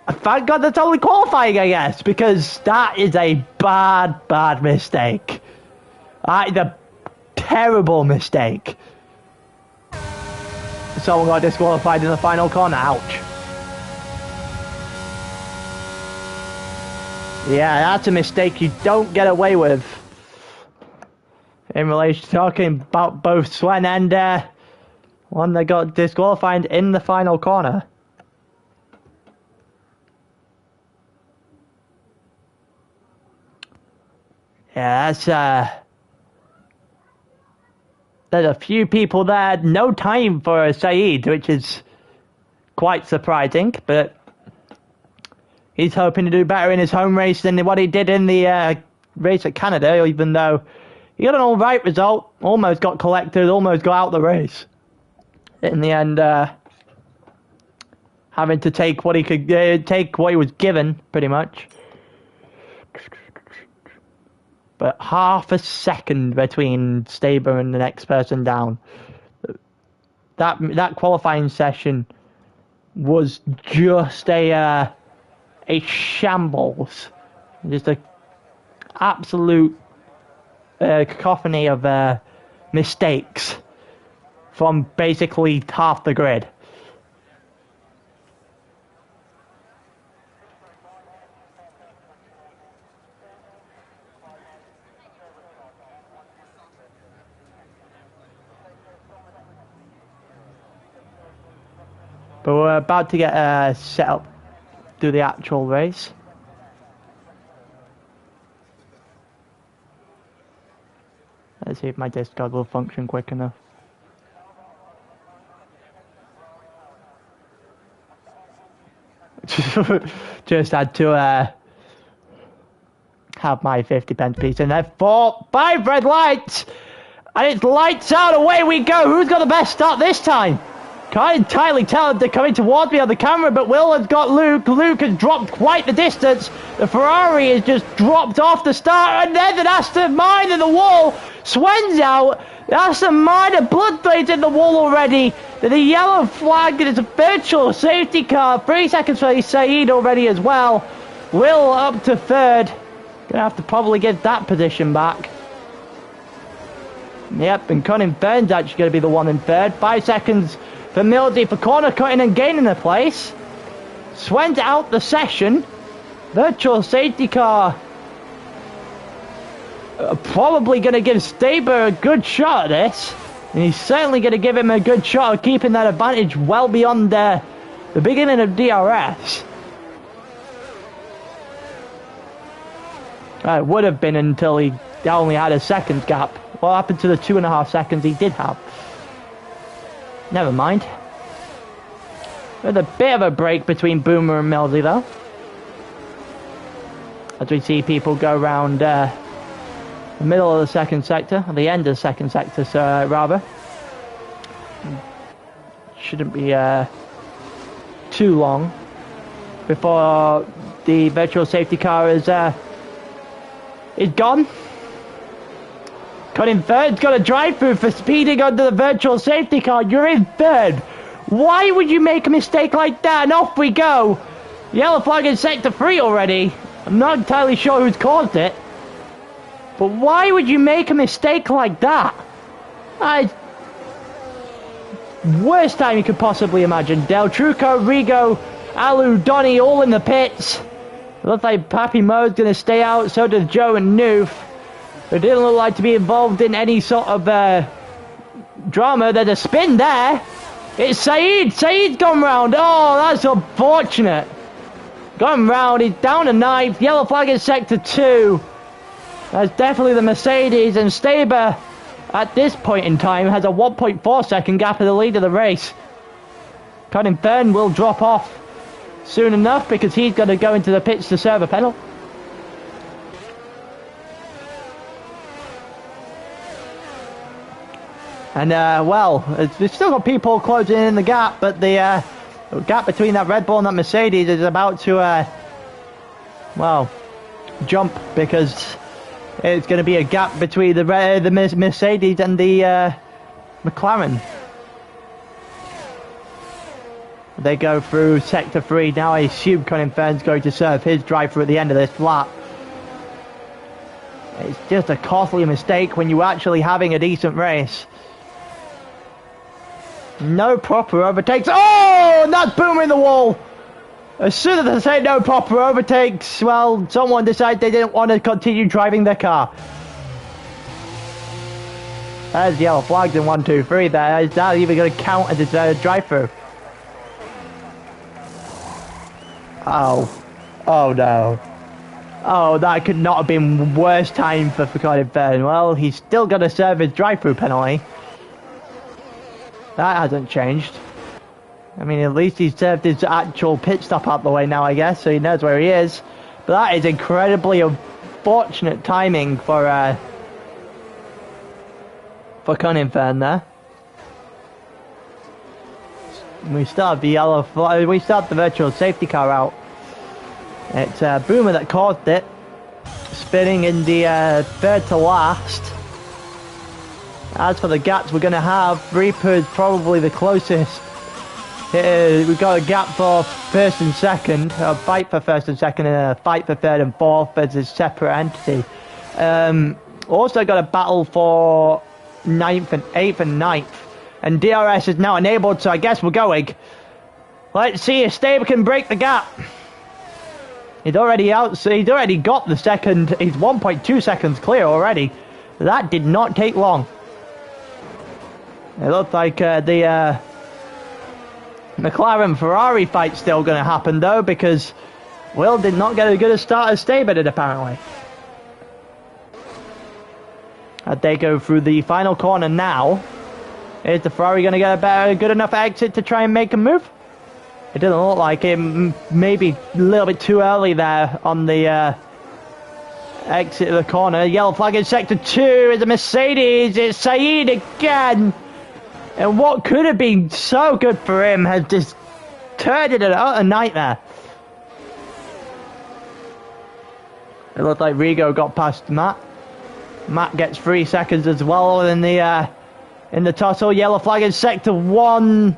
thank God that's only qualifying, I guess, because that is a bad mistake. That is a terrible mistake. Someone got disqualified in the final corner. Ouch. Yeah, that's a mistake you don't get away with. In relation to talking about both Swen and one that got disqualified in the final corner. Yeah, there's a few people there. No time for Saeed, which is quite surprising, but he's hoping to do better in his home race than what he did in the race at Canada, even though he got an alright result, almost got collected, almost got out the race. In the end, having to take what he could, take what he was given, pretty much. But half a second between Staber and the next person down. That qualifying session was just a shambles, just a absolute cacophony of mistakes from basically half the grid. But we're about to get set up, do the actual race. Let's see if my Discord will function quick enough. Just had to have my 50p piece in there. 5 red lights! And it's lights out, away we go! Who's got the best start this time? Can't entirely tell if they're coming towards me on the camera, but Will has got Luke. Luke has dropped quite the distance. The Ferrari has just dropped off the start, and then the Aston Martin in the wall. Swen's out. The Aston Martin bloodblades in the wall already. There's a yellow flag, and it's a virtual safety car. 3 seconds for Saeed already as well. Will up to third. Gonna have to probably get that position back. Yep, and Colin Byrne's actually going to be the one in third. 5 seconds for Mildy for corner cutting and gaining the place. Swen's out the session. Virtual safety car. Probably going to give Staber a good shot at this. And he's certainly going to give him a good shot of keeping that advantage well beyond the beginning of DRS. It would have been until he only had a second gap. What happened to the 2.5 seconds he did have? Never mind. There's a bit of a break between Boomer and Melzy though. As we see people go around the middle of the second sector, or the end of the second sector, rather. Shouldn't be too long. before the virtual safety car is gone. Colin third's got a drive-through for speeding under the virtual safety car. You're in third. Why would you make a mistake like that? And off we go. Yellow flag in sector 3 already. I'm not entirely sure who's caused it. But why would you make a mistake like that? Worst time you could possibly imagine. Del Truco, Rigo, Alu, Donny all in the pits. It looks like Pappy Mo's going to stay out. So does Joe and Noof. They didn't look like to be involved in any sort of drama. There's a spin there. It's Saeed. Saeed's gone round. Oh, that's unfortunate. Gone round. He's down a ninth. Yellow flag in sector 2. That's definitely the Mercedes. And Staber, at this point in time, has a 1.4 second gap in the lead of the race. Colin Fern will drop off soon enough because he's going to go into the pits to serve a penalty. And, well, there's still got people closing in the gap, but the gap between that Red Bull and that Mercedes is about to, well, jump, because it's going to be a gap between the Mercedes and the McLaren. They go through sector 3. Now I assume Colin Fern's going to serve his drive-through at the end of this lap. It's just a costly mistake when you're actually having a decent race. No proper overtakes. Oh, and that's booming the wall. As soon as I say no proper overtakes, well, someone decided they didn't want to continue driving their car. There's yellow flags in 1, 2, 3 there. Is that even going to count as a drive-through? Oh. Oh no. Oh, that could not have been worse time for Colin Fern. Well, he's still going to serve his drive-through penalty. That hasn't changed. I mean, at least he's served his actual pit stop out the way now, I guess, so he knows where he is. But that is incredibly unfortunate timing for Colin Fern there. We still have the yellow flag. We still have the virtual safety car out. It's Boomer that caused it, spinning in the third to last. As for the gaps we're going to have, Reaper's probably the closest. We've got a gap for first and second, a fight for first and second, and a fight for third and fourth as a separate entity. Also got a battle for 9th and 8th and 9th. And DRS is now enabled, so I guess we're going. Let's see if Staber can break the gap. He's already out, so he's already got the second. He's 1.2 seconds clear already. That did not take long. It looked like the McLaren Ferrari fight's still going to happen though, because Will did not get as good a start as Staber did apparently. As they go through the final corner now, is the Ferrari going to get a good enough exit to try and make a move? It doesn't look like it. Maybe a little bit too early there on the exit of the corner. Yellow flag in sector 2 is a Mercedes. It's Saeed again. And what could have been so good for him has just turned into a nightmare. It looked like Rigo got past Matt. Matt gets 3 seconds as well in the tussle. Yellow flag in sector 1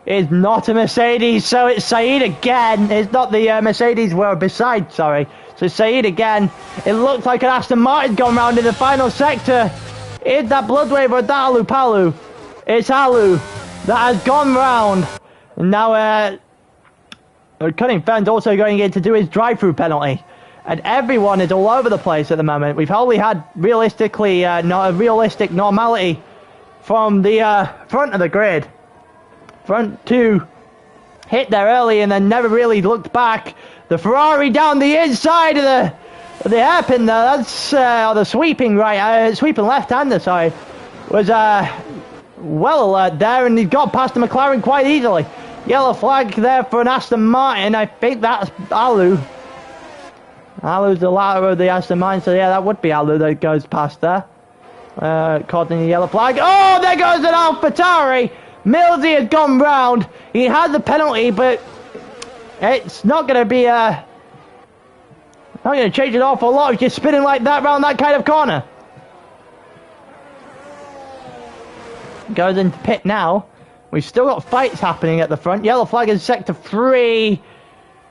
is not a Mercedes, so it's Saeed again. It's not the Mercedes we're beside, sorry. So Saeed again. It looks like an Aston Martin's gone round in the final sector. Is that Bloodwave or that Alu Palu? It's Alu that has gone round. And now Cunning Fern's also going in to do his drive-through penalty. And everyone is all over the place at the moment. We've only had realistically not a realistic normality from the front of the grid. Front 2 hit there early and then never really looked back. The Ferrari down the inside of the hairpin there. That's or the sweeping right, sweeping left-hander. Sorry, was well alert there, and he got past the McLaren quite easily. Yellow flag there for an Aston Martin. I think that's Alu. Alu's the latter of the Aston Martin, so yeah, that would be Alu that goes past there. Caught in the yellow flag. Oh, there goes an AlphaTauri. Millsy has gone round. He had the penalty, but It's not going to be not going to change an awful lot if you're spinning like that around that kind of corner. Goes into pit now. We've still got fights happening at the front. Yellow flag in sector 3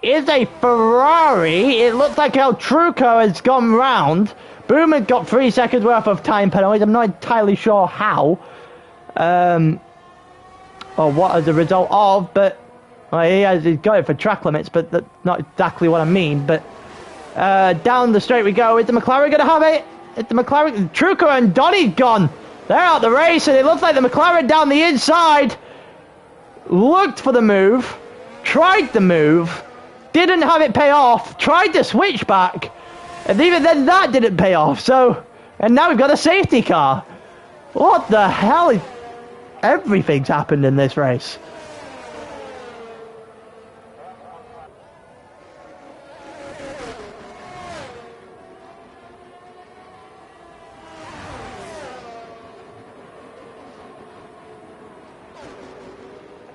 is a Ferrari. It looks like El Truco has gone round. Boomer's got 3 seconds worth of time penalties. I'm not entirely sure how. Or what as a result of, but well, he's got it for track limits, but that's not exactly what I mean. But down the straight we go. Is the McLaren going to have it? Is the McLaren... Truco and Donny's gone. They're out the race, and it looks like the McLaren down the inside looked for the move, tried the move, didn't have it pay off, tried to switch back, and even then that didn't pay off. So, and now we've got a safety car. What the hell is... Everything's happened in this race.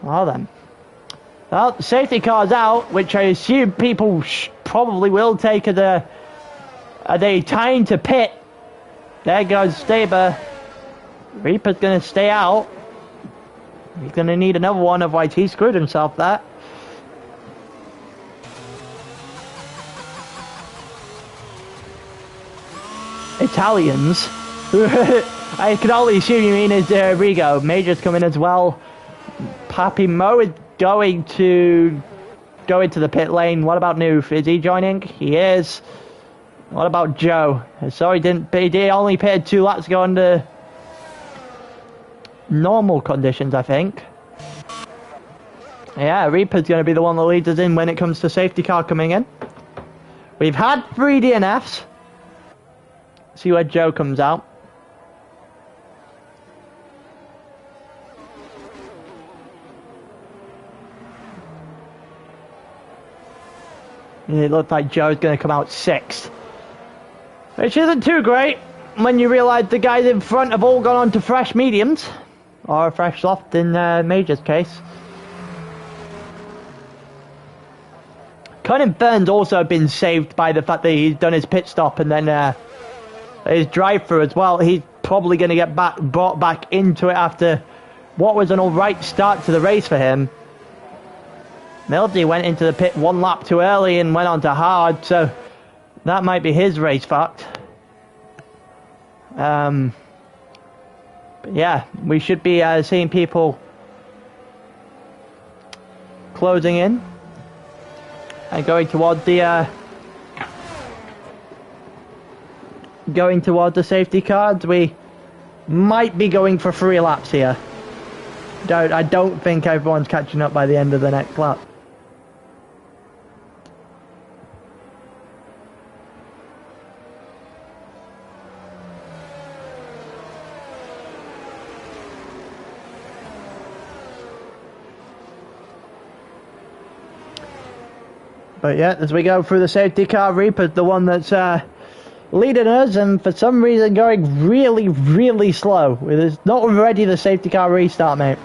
Well then. Well, the safety car's out, which I assume people probably will take as a time to pit. There goes Staber. Reaper's going to stay out. He's going to need another one, otherwise he screwed himself there. Italians. I can only assume you mean is Rigo. Major's coming as well. Papi Mo is going to go into the pit lane. What about Noof? Is he joining? He is. What about Joe? Sorry, he did only pitted 2 laps ago under normal conditions, I think. Yeah, Reaper's going to be the one that leads us in when it comes to safety car coming in. We've had 3 DNFs. See where Joe comes out. It looked like Joe's going to come out 6th. Which isn't too great when you realise the guys in front have all gone on to fresh mediums. Or fresh soft in Major's case. Conan Byrne's also been saved by the fact that he's done his pit stop and then his drive-through as well. He's probably going to get brought back into it after what was an alright start to the race for him. Mildy went into the pit 1 lap too early and went on to hard, so that might be his race fucked. But yeah, we should be seeing people closing in and going towards the safety cars. We might be going for 3 laps here. I don't think everyone's catching up by the end of the next lap. But yeah, as we go through the safety car, Reaper's the one that's leading us, and for some reason going really, really slow. It's not ready the safety car restart, mate.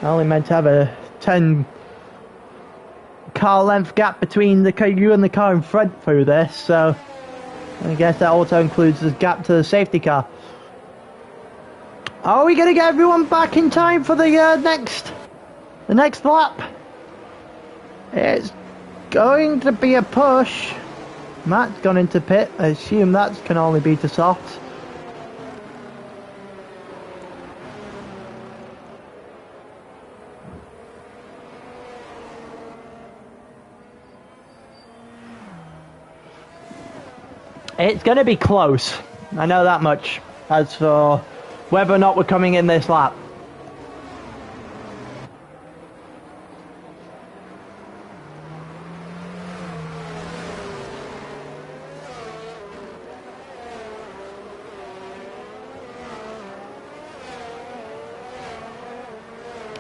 I only meant to have a 10 car length gap between you and the car in front through this, so I guess that also includes the gap to the safety car. Are we going to get everyone back in time for the next lap? It's going to be a push. Matt's gone into pit. I assume that can only be to softs. It's going to be close. I know that much. As for whether or not we're coming in this lap.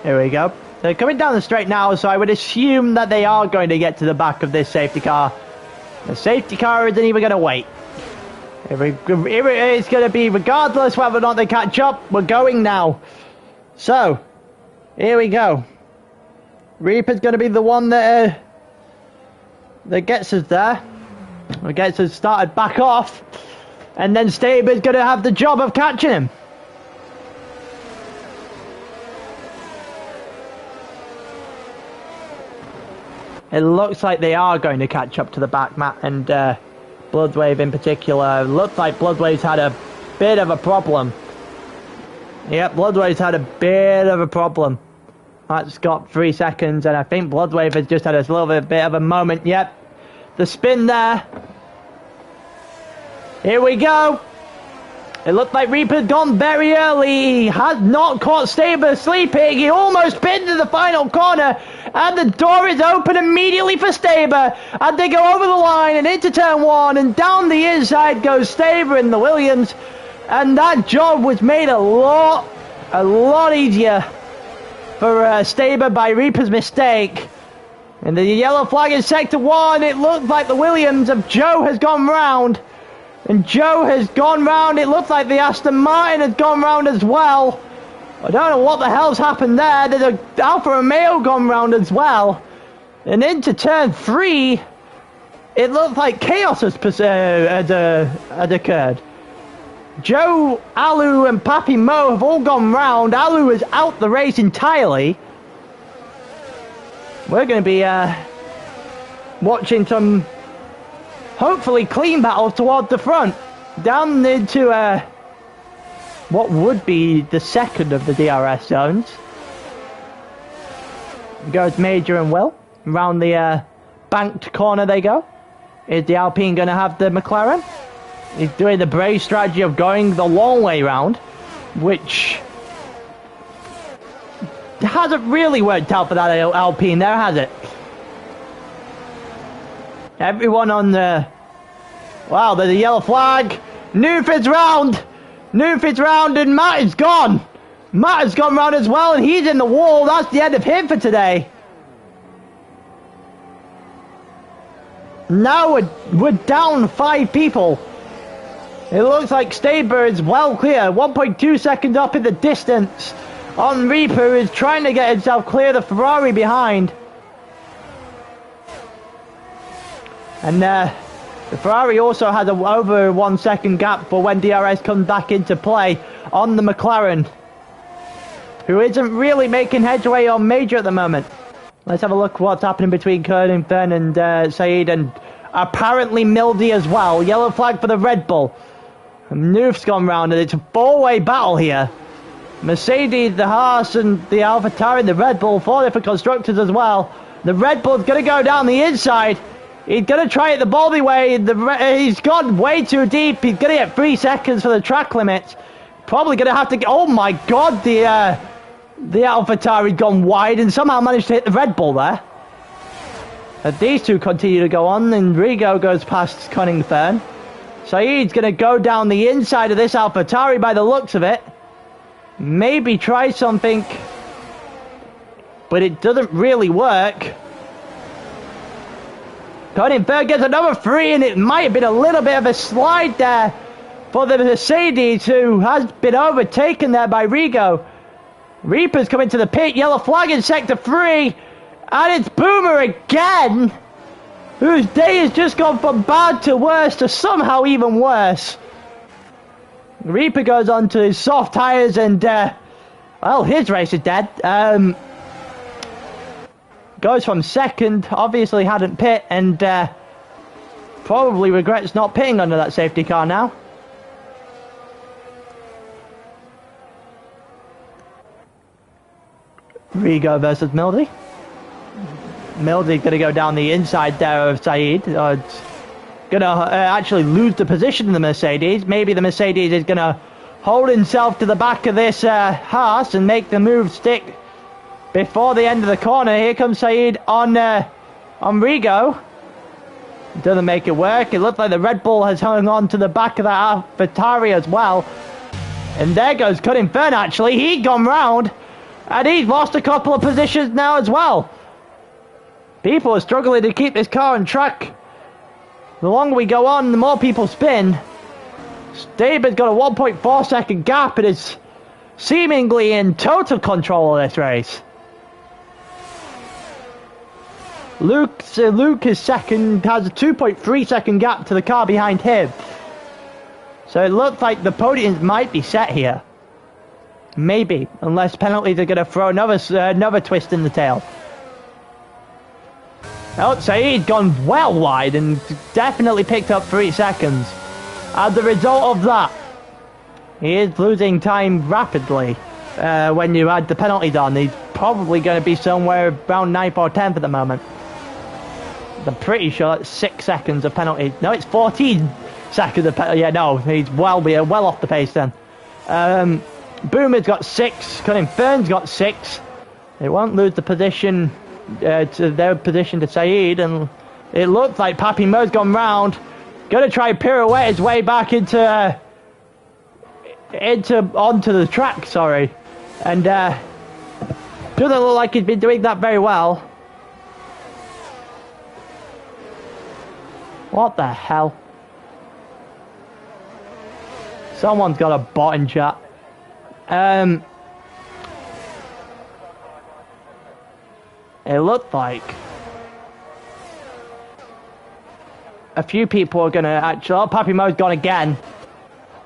Here we go. They're coming down the straight now, so I would assume that they are going to get to the back of this safety car. The safety car isn't even going to wait. It's going to be regardless whether or not they catch up. We're going now. So, here we go. Reaper's going to be the one that gets us there. Or gets us started back off. And then Staber's going to have the job of catching him. It looks like they are going to catch up to the back, Matt, and Bloodwave in particular. Looks like Bloodwave's had a bit of a problem. Yep, Bloodwave's had a bit of a problem. That's got 3 seconds, and I think Bloodwave has just had a little bit of a moment. Yep, the spin there. Here we go. It looked like Reaper's gone very early. He has not caught Staber sleeping. He almost pinned to the final corner. And the door is open immediately for Staber. And they go over the line and into turn 1. And down the inside goes Staber in the Williams. And that job was made a lot easier for Staber by Reaper's mistake. And the yellow flag in sector 1. It looked like the Williams of Joe has gone round. And Joe has gone round. It looks like the Aston Martin has gone round as well. I don't know what the hell's happened there. There's an Alfa Romeo gone round as well. And into turn 3, it looked like chaos had occurred. Joe, Alu and Papi Mo have all gone round. Alu is out the race entirely. We're going to be watching some hopefully clean battles towards the front. Down into what would be the second of the DRS zones. Goes Major and Will. Around the banked corner they go. Is the Alpine going to have the McLaren? He's doing the brave strategy of going the long way round, which hasn't really worked out for that Alpine there, has it? Everyone on the... Wow, there's a yellow flag. Newford's round. Newford's round and Matt is gone. Matt has gone round as well and he's in the wall. That's the end of him for today. Now we're down 5 people. It looks like Staber is well clear. 1.2 seconds up in the distance. On Reaper, who is trying to get himself clear the Ferrari behind. And the Ferrari also has a over 1 second gap for when DRS comes back into play on the McLaren, who isn't really making headway on Major at the moment. Let's have a look what's happening between Fern and Saeed, and apparently Mildy as well. Yellow flag for the Red Bull. And Noof's gone round, and it's a 4-way battle here. Mercedes, the Haas, and the AlphaTauri, and the Red Bull, 4 different constructors as well. The Red Bull's going to go down the inside. He's going to try it the Baldy way. He's gone way too deep. He's going to get 3 seconds for the track limits. Probably going to have to... Oh my God, the AlphaTauri's gone wide and somehow managed to hit the Red Bull there. But these two continue to go on, and Rigo goes past Cunningfern. Saeed's going to go down the inside of this AlphaTauri by the looks of it. Maybe try something, but it doesn't really work. Cunningfern gets another 3, and it might have been a little bit of a slide there for the Mercedes, who has been overtaken there by Rigo. Reaper's coming to the pit, yellow flag in sector 3, and it's Boomer again, whose day has just gone from bad to worse to somehow even worse. Reaper goes on to his soft tyres and, well, his race is dead. Goes from second, obviously hadn't pit, and probably regrets not pitting under that safety car now. Rigo versus Mildy. Mildy's going to go down the inside there of Saeed. It's going to actually lose the position in the Mercedes. Maybe the Mercedes is going to hold himself to the back of this Haas and make the move stick before the end of the corner. Here comes Saeed on Rigo. Doesn't make it work. It looked like the Red Bull has hung on to the back of that AlphaTauri as well. And there goes Cunningfern actually. He'd gone round. And he's lost a couple of positions now as well. People are struggling to keep this car on track. The longer we go on, the more people spin. Staber's got a 1.4 second gap and is seemingly in total control of this race. Luke is second, has a 2.3 second gap to the car behind him. So it looks like the podiums might be set here. Maybe, unless penalties are going to throw another twist in the tail. Oh, Saeed's gone well wide and definitely picked up 3 seconds. As a result of that, he is losing time rapidly when you add the penalties on. He's probably going to be somewhere around 9th or 10th at the moment. I'm pretty sure that's 6 seconds of penalties. No, it's 14 seconds of penalties. Yeah, no, he's well off the pace then. Boomer's got 6. Cunning Fern's got 6. They won't lose the position to their position to Saeed, and it looks like Papi Mo's gone round. Gonna try and pirouette his way back onto the track, sorry. And doesn't look like he's been doing that very well. What the hell? Someone's got a bot in chat. It looked like a few people are going to actually... Oh, Papi Mo's gone again.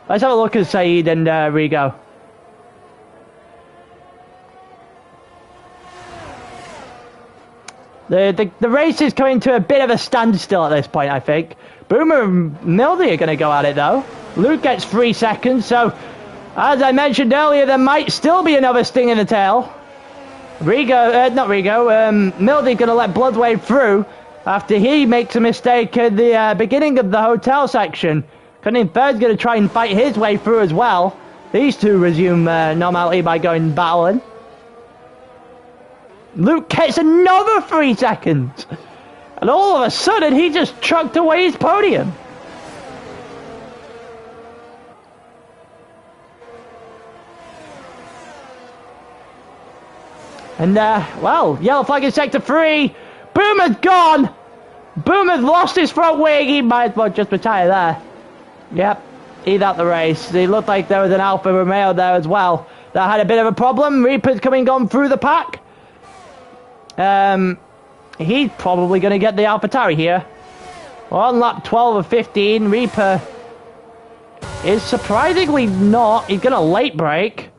Let's have a look at Saeed and Rigo. The race is coming to a bit of a standstill at this point, I think. Boomer and Mildy are going to go at it, though. Luke gets 3 seconds, so... As I mentioned earlier, there might still be another sting in the tail. Mildy's going to let Bloodwave through after he makes a mistake at the beginning of the hotel section. Cunning Fern's going to try and fight his way through as well. These two resume normality by going battling. Luke gets another 3 seconds. And all of a sudden, he just chucked away his podium. And, well, yellow flag in sector 3. Boomer's gone. Boomer's lost his front wing. He might as well just retire there. Yep, he's out the race. It looked like there was an Alfa Romeo there as well that had a bit of a problem. Reaper's gone through the pack. He's probably going to get the AlphaTauri here. On lap 12 of 15, Reaper is surprisingly not. He's going to late brake.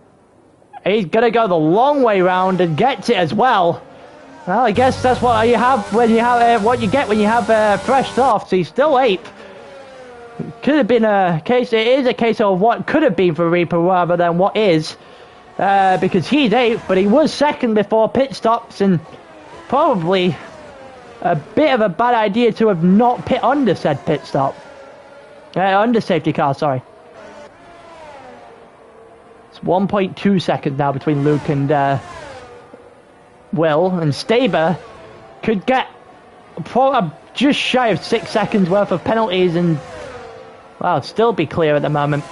He's going to go the long way round and gets it as well. Well, I guess that's what you have when you have what you get when you have fresh softs. He's still 8th. Could have been a case. It is a case of what could have been for Reaper rather than what is, because he's 8th, but he was 2nd before pit stops, and probably a bit of a bad idea to have not pit under said pit stop, under safety car. Sorry. 1.2 seconds now between Luke and Will, and Staber could get just shy of 6 seconds worth of penalties and, well, still be clear at the moment.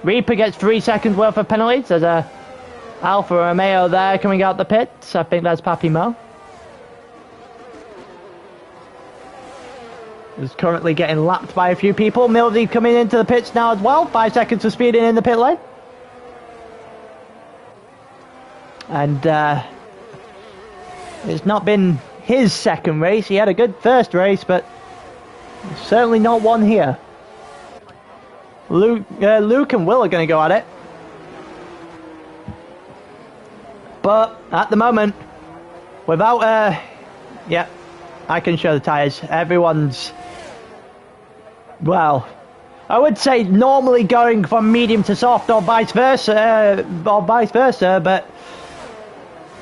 Reaper gets 3 seconds worth of penalties. There's a Alfa Romeo there coming out the pits. I think that's Papi Mo. Is currently getting lapped by a few people. Mildy coming into the pits now as well. 5 seconds of speeding in the pit lane. And it's not been his second race. He had a good first race, but certainly not one here. Luke and Will are going to go at it. But at the moment, without... yeah, I can show the tyres. Everyone's... Well, I would say normally going from medium to soft or vice versa, but...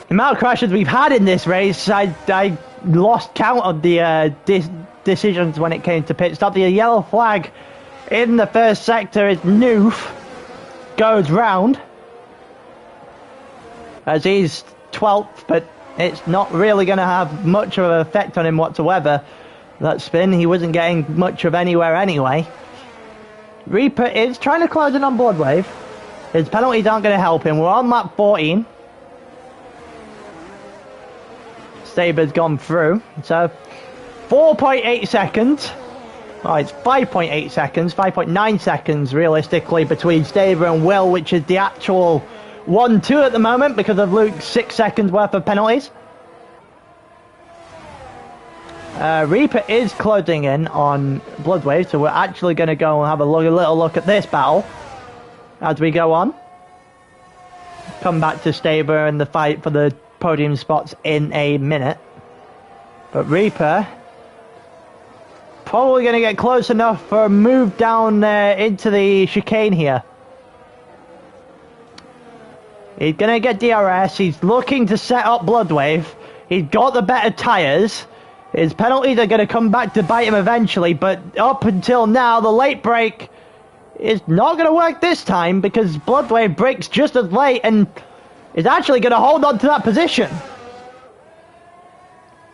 the amount of crashes we've had in this race, I lost count of the decisions when it came to pit stop. The yellow flag in the first sector is Noof goes round as he's 12th, but it's not really going to have much of an effect on him whatsoever. That spin, he wasn't getting much of anywhere anyway. Reaper is trying to close in on Bloodwave. His penalties aren't going to help him. We're on lap 14. Saber's gone through, so 4.8 seconds. Oh, it's 5.8 seconds, 5.9 seconds realistically between Staber and Will, which is the actual 1-2 at the moment because of Luke's 6 seconds worth of penalties. Reaper is closing in on Bloodwave, so we're actually going to go and have a little look at this battle as we go on. Come back to Staber and the fight for the podium spots in a minute. But Reaper probably going to get close enough for a move down into the chicane here. He's going to get DRS. He's looking to set up Bloodwave. He's got the better tyres. His penalties are going to come back to bite him eventually, but up until now, the late break is not going to work this time because Bloodwave breaks just as late and is actually going to hold on to that position.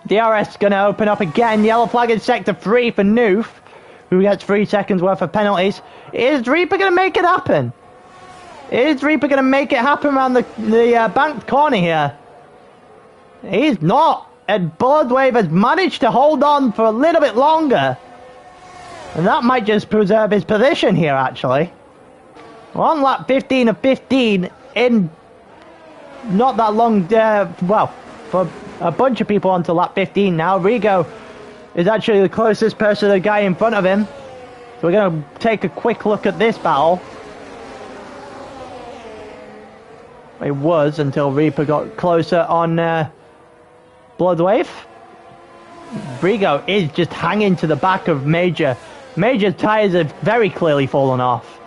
DRS is going to open up again. Yellow flag in sector 3 for Noof, who gets 3 seconds worth of penalties. Is Reaper going to make it happen? Is Reaper going to make it happen around the banked corner here? He's not. And Bloodwave has managed to hold on for a little bit longer. And that might just preserve his position here, actually. We're on lap 15 of 15 in not that long, well, for a bunch of people onto lap 15 now. Rigo is actually the closest person to the guy in front of him. So we're going to take a quick look at this battle. It was until Reaper got closer on Bloodwave. Rigo is just hanging to the back of Major. Major's tyres have very clearly fallen off.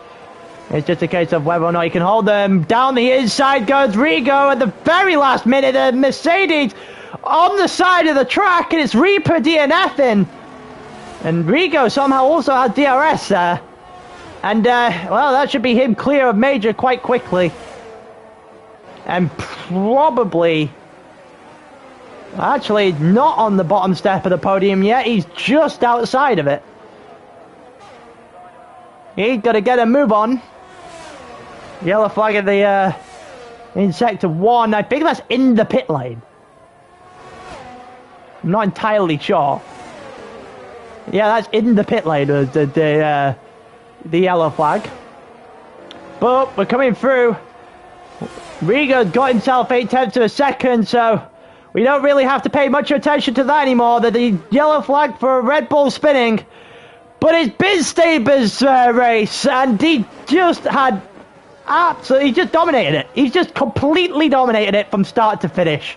It's just a case of whether or not he can hold them. Down the inside goes Rigo at the very last minute. The Mercedes on the side of the track, and it's Reaper DNFing. And Rigo somehow also had DRS there. And, well, that should be him clear of Major quite quickly. And probably, actually, not on the bottom step of the podium yet. He's just outside of it. He's got to get a move on. Yellow flag at the in sector 1. I think that's in the pit lane. I'm not entirely sure. Yeah, that's in the pit lane. The yellow flag. But we're coming through. Rigo's got himself 0.8 of a second, so we don't really have to pay much attention to that anymore. The yellow flag for Red Bull spinning. But it's been Staber's race, and he just had absolutely, he just dominated it. He's just completely dominated it from start to finish.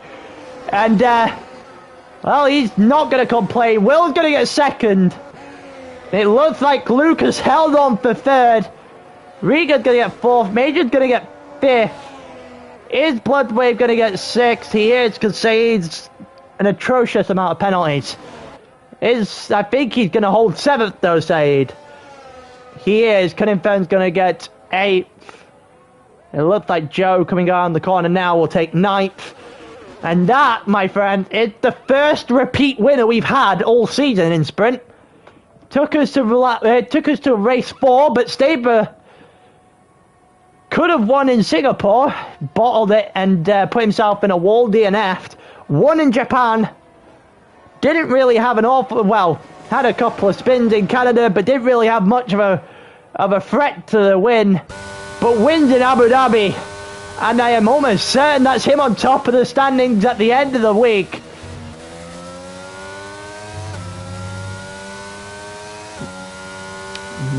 And, well, he's not going to complain. Will's going to get second. It looks like Lucas held on for third. Rigo's going to get fourth. Major's going to get fifth. Is Bloodwave going to get sixth? He is, concedes an atrocious amount of penalties. I think he's going to hold seventh though, Said. He is. Cunningham's going to get eighth. It looks like Joe coming around the corner now will take ninth. And that, my friend, is the first repeat winner we've had all season in sprint. Took us to race 4, but Staber could have won in Singapore, bottled it and put himself in a wall, DNF'd. Won in Japan. Didn't really have an awful, well, had a couple of spins in Canada, but didn't really have much of a threat to the win. But wins in Abu Dhabi, and I am almost certain that's him on top of the standings at the end of the week.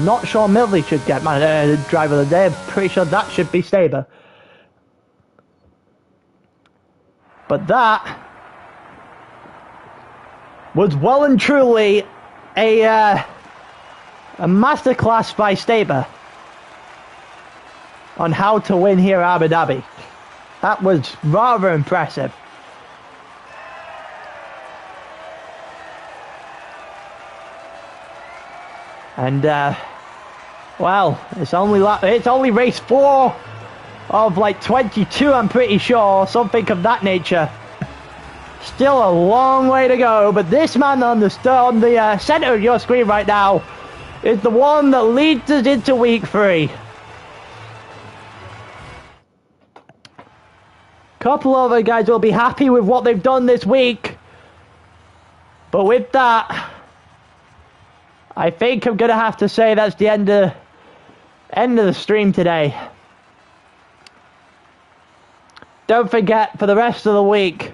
Not sure Millie should get my driver of the day. I'm pretty sure that should be Staber. But that was well and truly a masterclass by Staber on how to win here at Abu Dhabi. That was rather impressive. And well, it's only race 4 of like 22, I'm pretty sure, something of that nature. Still a long way to go, but this man on the center of your screen right now is the one that leads us into week 3. Couple of other guys will be happy with what they've done this week, but with that, I think I'm gonna have to say that's the end of the stream today. Don't forget, for the rest of the week,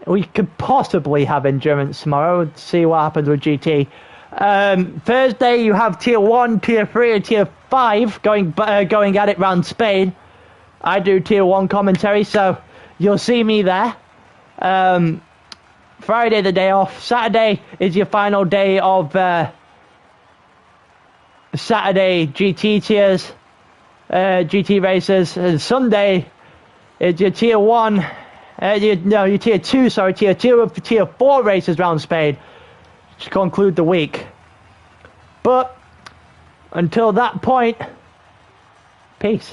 we could possibly have endurance tomorrow. See what happens with GT. Thursday you have tier 1, tier 3, and tier 5 going at it round Spain. I do tier 1 commentary, so you'll see me there. Friday the day off. Saturday is your final day of Saturday GT tiers, GT races, and Sunday is your tier 1. Your tier 2, sorry, tier 2 of tier 4 races round Spain to conclude the week. But until that point, peace.